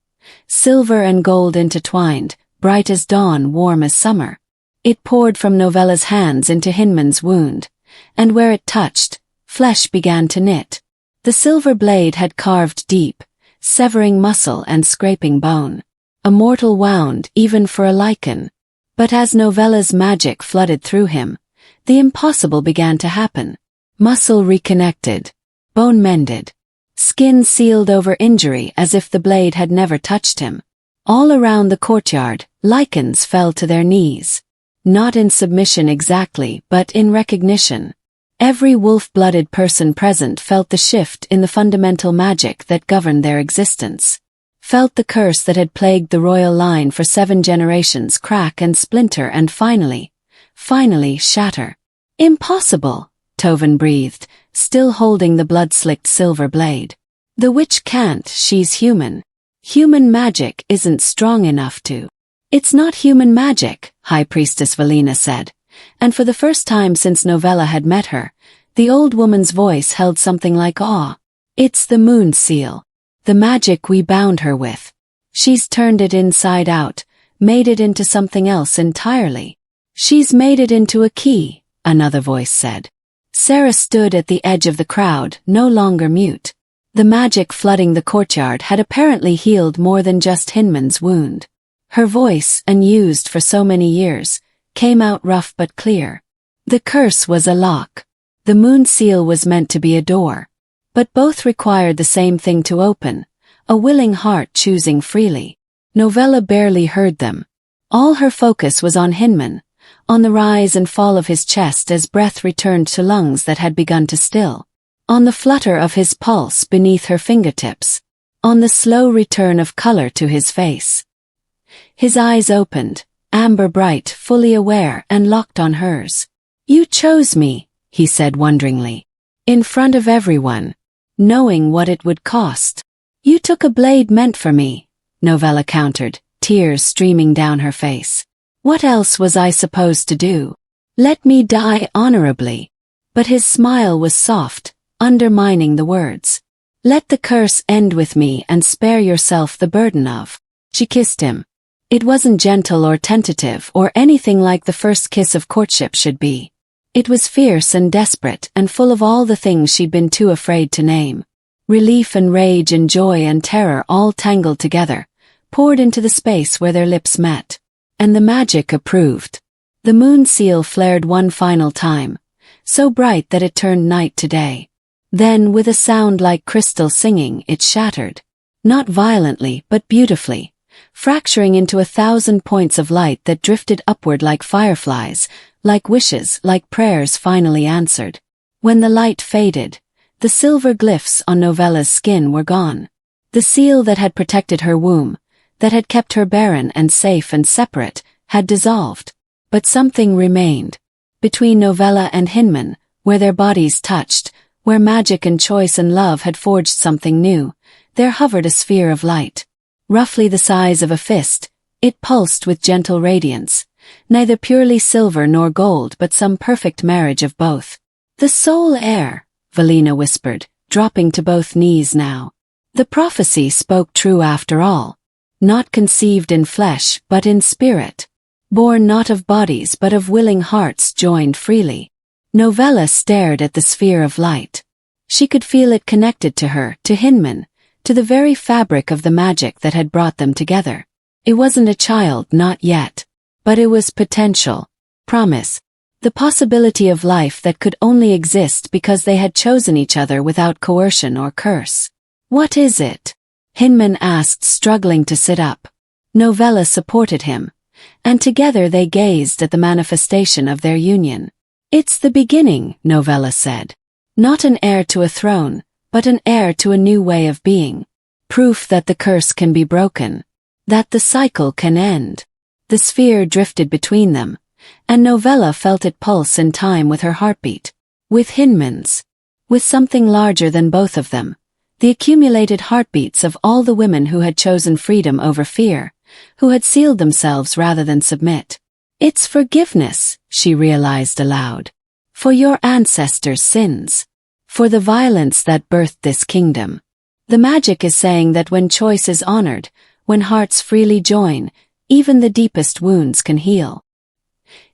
Silver and gold intertwined, bright as dawn, warm as summer. It poured from Novella's hands into Hinman's wound, and where it touched, flesh began to knit. The silver blade had carved deep, severing muscle and scraping bone. A mortal wound even for a Lycan. But as Novella's magic flooded through him, the impossible began to happen. Muscle reconnected. Bone mended. Skin sealed over injury as if the blade had never touched him. All around the courtyard, Lycans fell to their knees. Not in submission exactly, but in recognition. Every wolf-blooded person present felt the shift in the fundamental magic that governed their existence. Felt the curse that had plagued the royal line for 7 generations crack and splinter and finally shatter. "Impossible," Tovin breathed, still holding the blood-slicked silver blade. "The witch can't, she's human. Human magic isn't strong enough to." "It's not human magic," High Priestess Valina said, and for the first time since Novella had met her, the old woman's voice held something like awe. "It's the moon seal. The magic we bound her with. She's turned it inside out, made it into something else entirely. She's made it into a key," another voice said. Sarah stood at the edge of the crowd, no longer mute. The magic flooding the courtyard had apparently healed more than just Hinman's wound. Her voice, unused for so many years, came out rough but clear. The curse was a lock. The moon seal was meant to be a door. But both required the same thing to open, a willing heart choosing freely. Novella barely heard them. All her focus was on Hinman, on the rise and fall of his chest as breath returned to lungs that had begun to still, on the flutter of his pulse beneath her fingertips, on the slow return of color to his face. His eyes opened, amber bright, fully aware, and locked on hers. "You chose me," he said wonderingly. "In front of everyone. Knowing what it would cost. You took a blade meant for me," Novella countered, tears streaming down her face. "What else was I supposed to do? Let me die honorably." But his smile was soft, undermining the words. "Let the curse end with me and spare yourself the burden of." She kissed him. It wasn't gentle or tentative or anything like the first kiss of courtship should be. It was fierce and desperate and full of all the things she'd been too afraid to name. Relief and rage and joy and terror all tangled together, poured into the space where their lips met. And the magic approved. The moon seal flared one final time, so bright that it turned night to day. Then, with a sound like crystal singing, it shattered. Not violently, but beautifully, fracturing into 1,000 points of light that drifted upward like fireflies, like wishes, like prayers finally answered. When the light faded, the silver glyphs on Novella's skin were gone. The seal that had protected her womb, that had kept her barren and safe and separate, had dissolved. But something remained. Between Novella and Hinman, where their bodies touched, where magic and choice and love had forged something new, there hovered a sphere of light. Roughly the size of a fist, it pulsed with gentle radiance, neither purely silver nor gold but some perfect marriage of both. The sole heir, Valina whispered, dropping to both knees now. The prophecy spoke true after all. Not conceived in flesh but in spirit. Born not of bodies but of willing hearts joined freely. Novella stared at the sphere of light. She could feel it connected to her, to Hinman, to the very fabric of the magic that had brought them together. It wasn't a child, not yet. But it was potential. Promise. The possibility of life that could only exist because they had chosen each other without coercion or curse. What is it? Hinman asked, struggling to sit up. Novella supported him, and together they gazed at the manifestation of their union. It's the beginning, Novella said. Not an heir to a throne, but an heir to a new way of being. Proof that the curse can be broken. That the cycle can end. The sphere drifted between them, and Novella felt it pulse in time with her heartbeat. With Hinman's. With something larger than both of them. The accumulated heartbeats of all the women who had chosen freedom over fear, who had sealed themselves rather than submit. It's forgiveness, she realized aloud. For your ancestors' sins. For the violence that birthed this kingdom. The magic is saying that when choice is honored, when hearts freely join, even the deepest wounds can heal.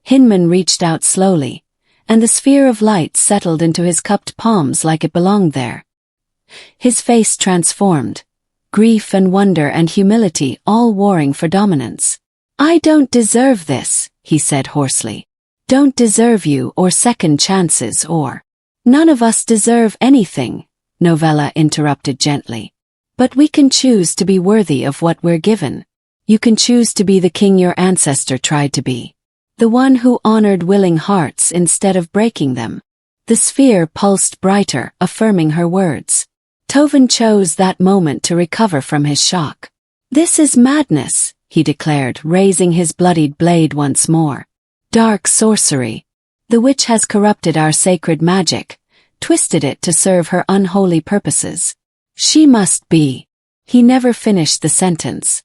Hinman reached out slowly, and the sphere of light settled into his cupped palms like it belonged there. His face transformed, grief and wonder and humility all warring for dominance. I don't deserve this, he said hoarsely. Don't deserve you or second chances or... None of us deserve anything, Novella interrupted gently. But we can choose to be worthy of what we're given. You can choose to be the king your ancestor tried to be. The one who honored willing hearts instead of breaking them. The sphere pulsed brighter, affirming her words. Tovan chose that moment to recover from his shock. This is madness, he declared, raising his bloodied blade once more. Dark sorcery. The witch has corrupted our sacred magic, twisted it to serve her unholy purposes. She must be. He never finished the sentence.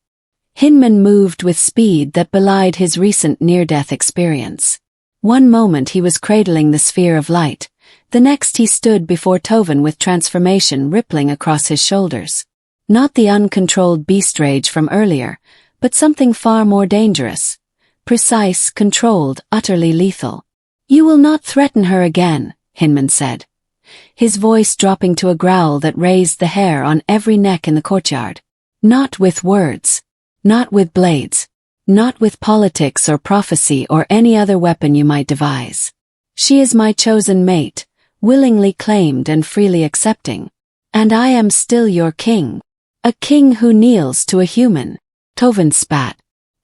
Hinman moved with speed that belied his recent near-death experience. One moment he was cradling the sphere of light, the next he stood before Tovan with transformation rippling across his shoulders. Not the uncontrolled beast rage from earlier, but something far more dangerous. Precise, controlled, utterly lethal. You will not threaten her again, Hinman said. His voice dropping to a growl that raised the hair on every neck in the courtyard. Not with words. Not with blades. Not with politics or prophecy or any other weapon you might devise. She is my chosen mate, willingly claimed and freely accepting. And I am still your king. A king who kneels to a human. Tovan spat.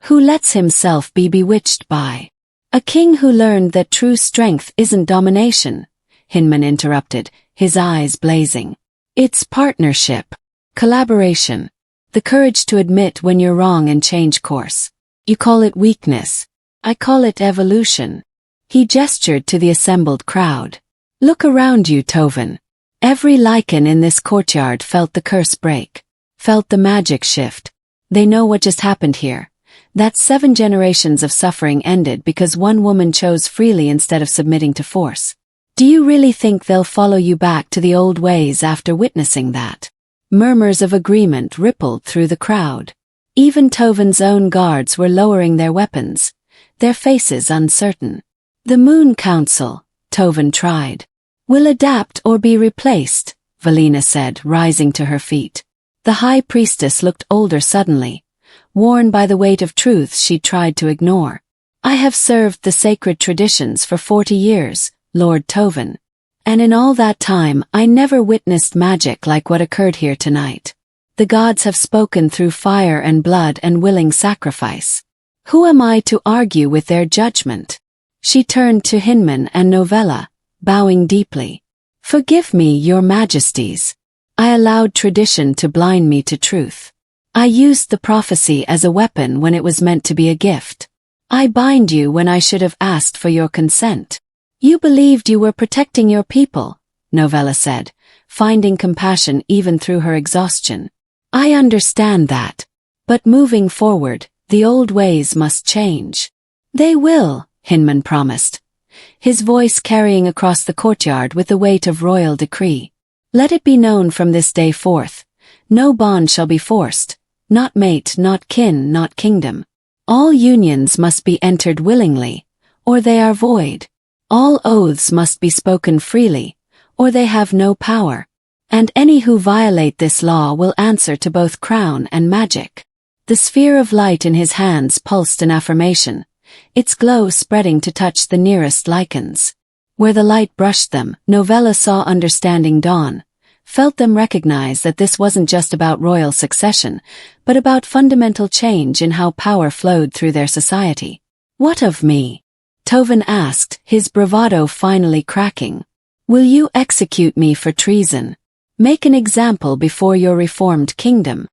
Who lets himself be bewitched by. A king who learned that true strength isn't domination, Hinman interrupted, his eyes blazing. It's partnership. Collaboration. The courage to admit when you're wrong and change course. You call it weakness. I call it evolution. He gestured to the assembled crowd. Look around you, Tovan. Every Lycan in this courtyard felt the curse break. Felt the magic shift. They know what just happened here. That 7 generations of suffering ended because one woman chose freely instead of submitting to force. Do you really think they'll follow you back to the old ways after witnessing that? Murmurs of agreement rippled through the crowd. Even Tovan's own guards were lowering their weapons, their faces uncertain. The Moon Council, Tovan tried. Will adapt or be replaced, Valina said, rising to her feet. The High Priestess looked older suddenly, worn by the weight of truths she'd tried to ignore. I have served the sacred traditions for 40 years, Lord Tovan. And in all that time I never witnessed magic like what occurred here tonight. The gods have spoken through fire and blood and willing sacrifice. Who am I to argue with their judgment? She turned to Hinman and Novella, bowing deeply. Forgive me, your majesties. I allowed tradition to blind me to truth. I used the prophecy as a weapon when it was meant to be a gift. I bind you when I should have asked for your consent. You believed you were protecting your people, Novella said, finding compassion even through her exhaustion. I understand that. But moving forward, the old ways must change. They will, Hinman promised, his voice carrying across the courtyard with the weight of royal decree. Let it be known from this day forth, no bond shall be forced, not mate, not kin, not kingdom. All unions must be entered willingly, or they are void. All oaths must be spoken freely, or they have no power. And any who violate this law will answer to both crown and magic. The sphere of light in his hands pulsed an affirmation, its glow spreading to touch the nearest Lycans. Where the light brushed them, Novella saw understanding dawn, felt them recognize that this wasn't just about royal succession, but about fundamental change in how power flowed through their society. What of me? Tovin asked, his bravado finally cracking. Will you execute me for treason? Make an example before your reformed kingdom.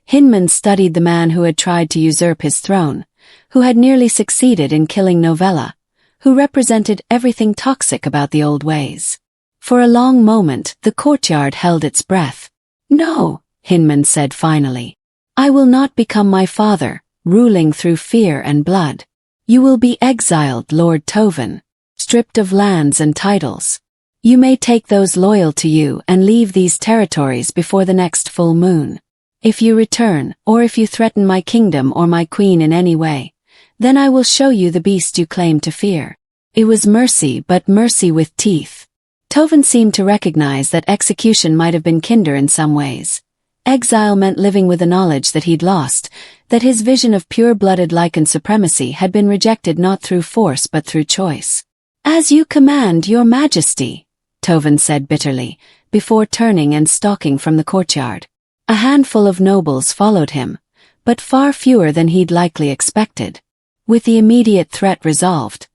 Hinman studied the man who had tried to usurp his throne, who had nearly succeeded in killing Novella, who represented everything toxic about the old ways. For a long moment, the courtyard held its breath. No, Hinman said finally. I will not become my father, ruling through fear and blood. You will be exiled, Lord Tovin, stripped of lands and titles. You may take those loyal to you and leave these territories before the next full moon. If you return, or if you threaten my kingdom or my queen in any way, then I will show you the beast you claim to fear. It was mercy, but mercy with teeth. Tovin seemed to recognize that execution might have been kinder in some ways. Exile meant living with the knowledge that he'd lost, that his vision of pure-blooded Lycan supremacy had been rejected not through force but through choice. As you command, your majesty, Tovin said bitterly, before turning and stalking from the courtyard. A handful of nobles followed him, but far fewer than he'd likely expected. With the immediate threat resolved,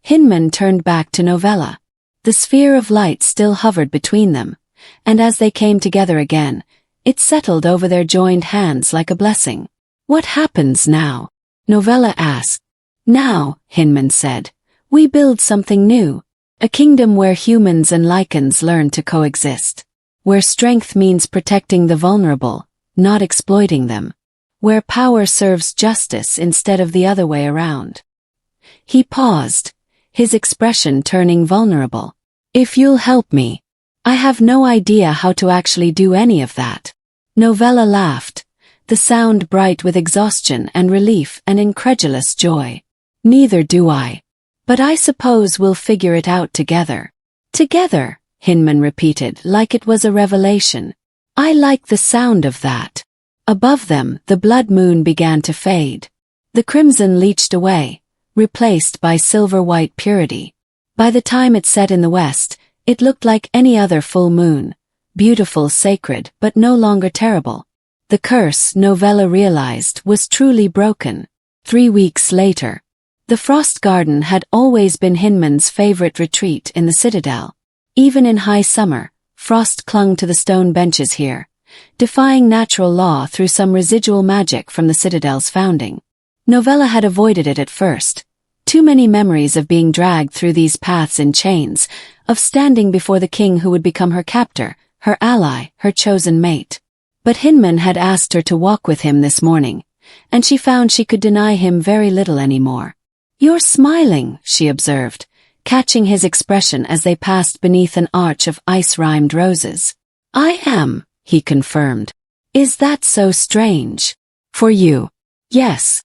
Hinman turned back to Novella. The sphere of light still hovered between them, and as they came together again, it settled over their joined hands like a blessing. What happens now? Novella asked. Now, Hinman said, we build something new. A kingdom where humans and Lycans learn to coexist. Where strength means protecting the vulnerable, not exploiting them. Where power serves justice instead of the other way around. He paused, his expression turning vulnerable. If you'll help me. I have no idea how to actually do any of that. Novella laughed, the sound bright with exhaustion and relief and incredulous joy. Neither do I. But I suppose we'll figure it out together. Together, Hinman repeated like it was a revelation. I like the sound of that. Above them, the blood moon began to fade. The crimson leached away, replaced by silver-white purity. By the time it set in the west, it looked like any other full moon, beautiful, sacred, but no longer terrible. The curse, Novella realized, was truly broken. 3 weeks later. The Frost Garden had always been Hinman's favorite retreat in the citadel. Even in high summer, frost clung to the stone benches here, defying natural law through some residual magic from the citadel's founding. Novella had avoided it at first. Too many memories of being dragged through these paths in chains, of standing before the king who would become her captor, her ally, her chosen mate. But Hinman had asked her to walk with him this morning, and she found she could deny him very little anymore. You're smiling, she observed, catching his expression as they passed beneath an arch of ice-rimed roses. I am, he confirmed. Is that so strange? For you? Yes.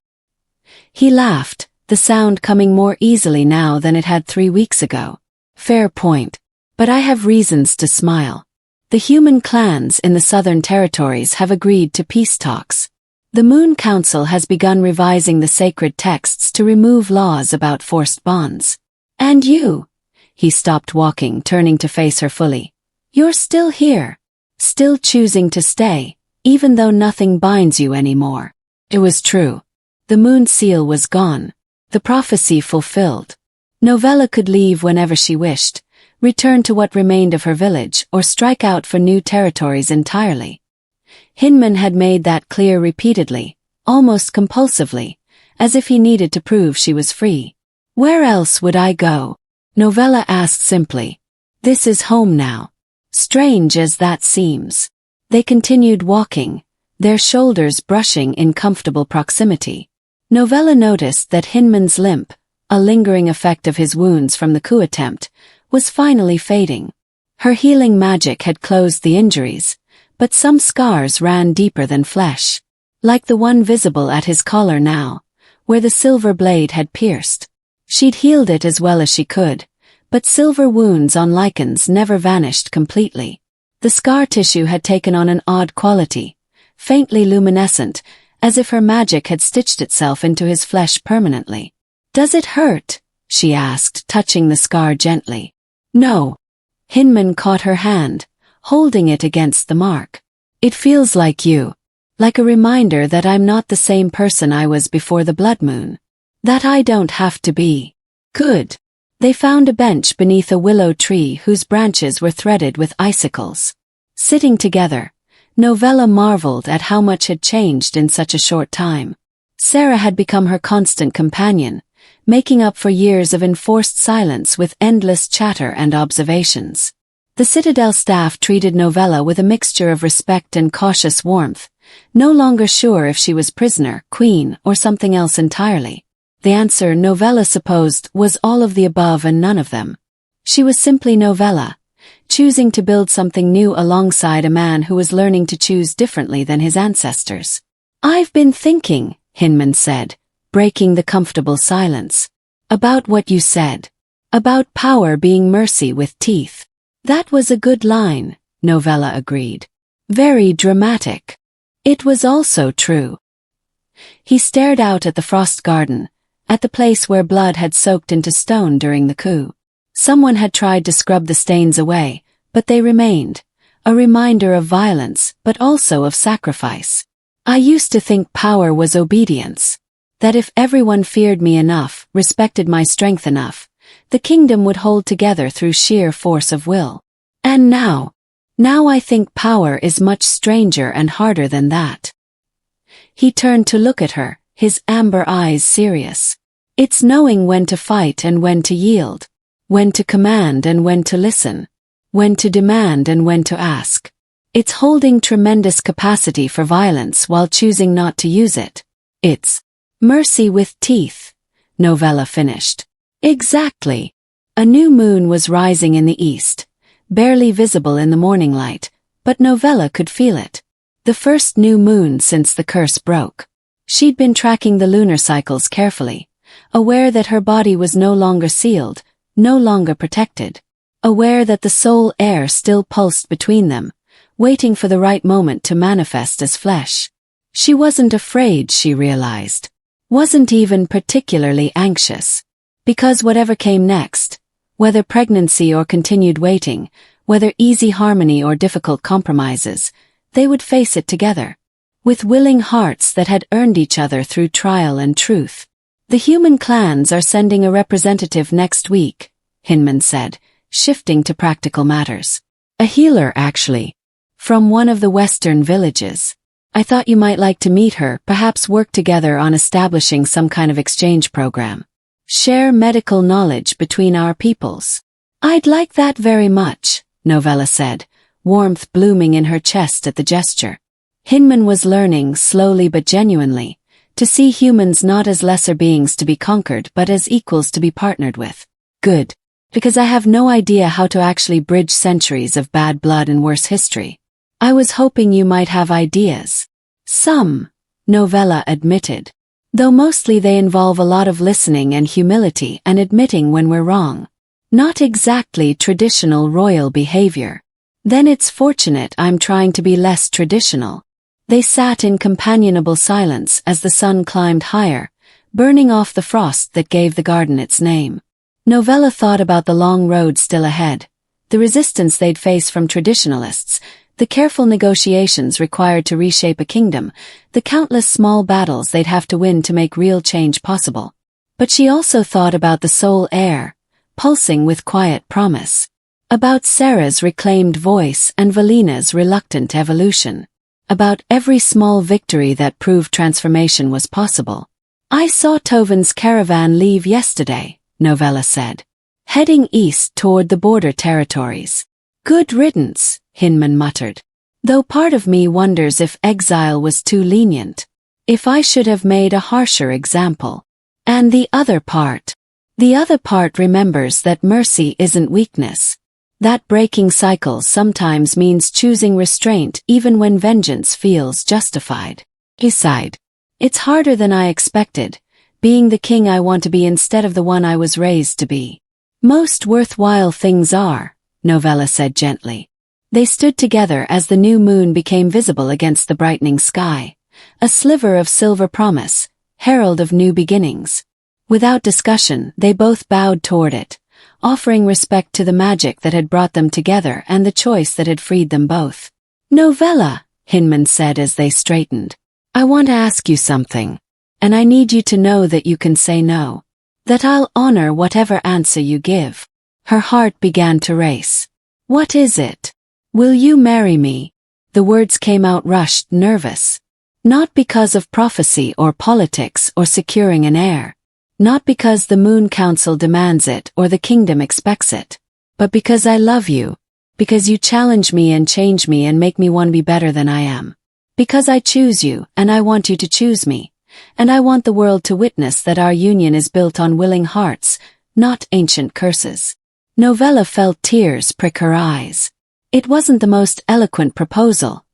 He laughed, the sound coming more easily now than it had 3 weeks ago. Fair point. But I have reasons to smile. The human clans in the southern territories have agreed to peace talks. The Moon Council has begun revising the sacred texts to remove laws about forced bonds. And you? He stopped walking, turning to face her fully. You're still here. Still choosing to stay, even though nothing binds you anymore. It was true. The moon seal was gone. The prophecy fulfilled. Novella could leave whenever she wished, return to what remained of her village, or strike out for new territories entirely. Hinman had made that clear repeatedly, almost compulsively, as if he needed to prove she was free. Where else would I go? Novella asked simply. This is home now. Strange as that seems. They continued walking, their shoulders brushing in comfortable proximity. Novella noticed that Hinman's limp, a lingering effect of his wounds from the coup attempt, was finally fading. Her healing magic had closed the injuries, but some scars ran deeper than flesh, like the one visible at his collar now, where the silver blade had pierced. She'd healed it as well as she could, but silver wounds on Lycans never vanished completely. The scar tissue had taken on an odd quality, faintly luminescent, as if her magic had stitched itself into his flesh permanently. "Does it hurt?" she asked, touching the scar gently. "No." Hinman caught her hand, holding it against the mark. "It feels like you. Like a reminder that I'm not the same person I was before the blood moon. That I don't have to be." "Good." They found a bench beneath a willow tree whose branches were threaded with icicles. Sitting together, Novella marveled at how much had changed in such a short time. Sarah had become her constant companion, making up for years of enforced silence with endless chatter and observations. The Citadel staff treated Novella with a mixture of respect and cautious warmth, no longer sure if she was prisoner, queen, or something else entirely. The answer, Novella supposed, was all of the above and none of them. She was simply Novella, choosing to build something new alongside a man who was learning to choose differently than his ancestors. "I've been thinking," Hinman said, breaking the comfortable silence, "about what you said. About power being mercy with teeth." "That was a good line," Novella agreed. "Very dramatic." It was also true. He stared out at the frost garden, at the place where blood had soaked into stone during the coup. Someone had tried to scrub the stains away, but they remained, a reminder of violence, but also of sacrifice. "I used to think power was obedience. That if everyone feared me enough, respected my strength enough, the kingdom would hold together through sheer force of will. And now I think power is much stranger and harder than that." He turned to look at her, his amber eyes serious. "It's knowing when to fight and when to yield, when to command and when to listen, when to demand and when to ask. It's holding tremendous capacity for violence while choosing not to use it. It's mercy with teeth," Novella finished. "Exactly." A new moon was rising in the east, barely visible in the morning light, but Novella could feel it. The first new moon since the curse broke. She'd been tracking the lunar cycles carefully, aware that her body was no longer sealed, no longer protected, aware that the soul air still pulsed between them, waiting for the right moment to manifest as flesh. She wasn't afraid, she realized. Wasn't even particularly anxious. Because whatever came next, whether pregnancy or continued waiting, whether easy harmony or difficult compromises, they would face it together, with willing hearts that had earned each other through trial and truth. "The human clans are sending a representative next week," Hinman said, shifting to practical matters. "A healer, actually. From one of the western villages. I thought you might like to meet her, perhaps work together on establishing some kind of exchange program. Share medical knowledge between our peoples." "I'd like that very much," Novella said, warmth blooming in her chest at the gesture. Hinman was learning, slowly but genuinely, to see humans not as lesser beings to be conquered but as equals to be partnered with. "Good. Because I have no idea how to actually bridge centuries of bad blood and worse history. I was hoping you might have ideas." "Some," Novella admitted. "Though mostly they involve a lot of listening and humility and admitting when we're wrong. Not exactly traditional royal behavior." "Then it's fortunate I'm trying to be less traditional." They sat in companionable silence as the sun climbed higher, burning off the frost that gave the garden its name. Novella thought about the long road still ahead, the resistance they'd face from traditionalists, the careful negotiations required to reshape a kingdom, the countless small battles they'd have to win to make real change possible. But she also thought about the soul air, pulsing with quiet promise. About Sarah's reclaimed voice and Valina's reluctant evolution. About every small victory that proved transformation was possible. "I saw Tovin's caravan leave yesterday," Novella said, heading east toward the border territories. "Good riddance," Hinman muttered. "Though part of me wonders if exile was too lenient." If I should have made a harsher example. And the other part. The other part remembers that mercy isn't weakness. That breaking cycles sometimes means choosing restraint even when vengeance feels justified. He sighed. It's harder than I expected, being the king I want to be instead of the one I was raised to be. Most worthwhile things are, Novella said gently. They stood together as the new moon became visible against the brightening sky, a sliver of silver promise, herald of new beginnings. Without discussion, they both bowed toward it, offering respect to the magic that had brought them together and the choice that had freed them both. Novella, Hinman said as they straightened. I want to ask you something, and I need you to know that you can say no. That I'll honor whatever answer you give. Her heart began to race. What is it? Will you marry me? The words came out rushed, nervous. Not because of prophecy or politics or securing an heir. Not because the Moon Council demands it or the kingdom expects it. But because I love you. Because you challenge me and change me and make me want to be better than I am. Because I choose you and I want you to choose me. And I want the world to witness that our union is built on willing hearts, not ancient curses. Novella felt tears prick her eyes. It wasn't the most eloquent proposal.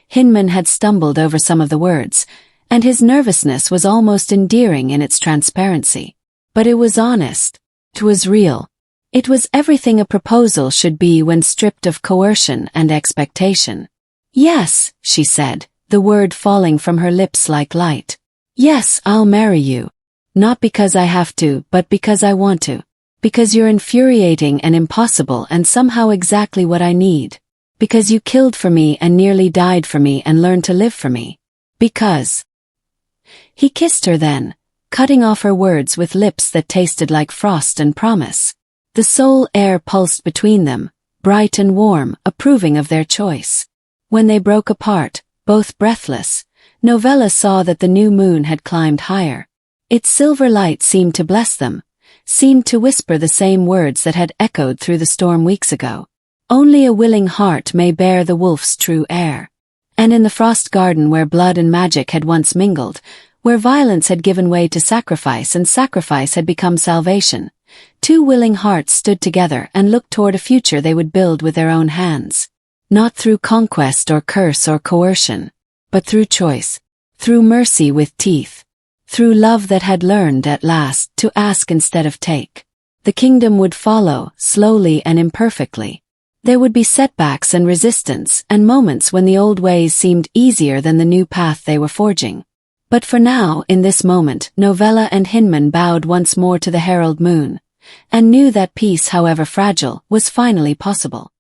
Hinman had stumbled over some of the words, and his nervousness was almost endearing in its transparency. But it was honest. It was real. It was everything a proposal should be when stripped of coercion and expectation. Yes, she said, the word falling from her lips like light. Yes, I'll marry you. Not because I have to, but because I want to. Because you're infuriating and impossible and somehow exactly what I need. Because you killed for me and nearly died for me and learned to live for me. Because. He kissed her then, cutting off her words with lips that tasted like frost and promise. The soul air pulsed between them, bright and warm, approving of their choice. When they broke apart, both breathless, Novella saw that the new moon had climbed higher. Its silver light seemed to bless them, seemed to whisper the same words that had echoed through the storm weeks ago. Only a willing heart may bear the wolf's true air. And in the frost garden where blood and magic had once mingled, where violence had given way to sacrifice and sacrifice had become salvation, two willing hearts stood together and looked toward a future they would build with their own hands. Not through conquest or curse or coercion, but through choice, through mercy with teeth, through love that had learned at last to ask instead of take. The kingdom would follow, slowly and imperfectly. There would be setbacks and resistance and moments when the old ways seemed easier than the new path they were forging. But for now, in this moment, Novella and Hinman bowed once more to the herald moon, and knew that peace, however fragile, was finally possible.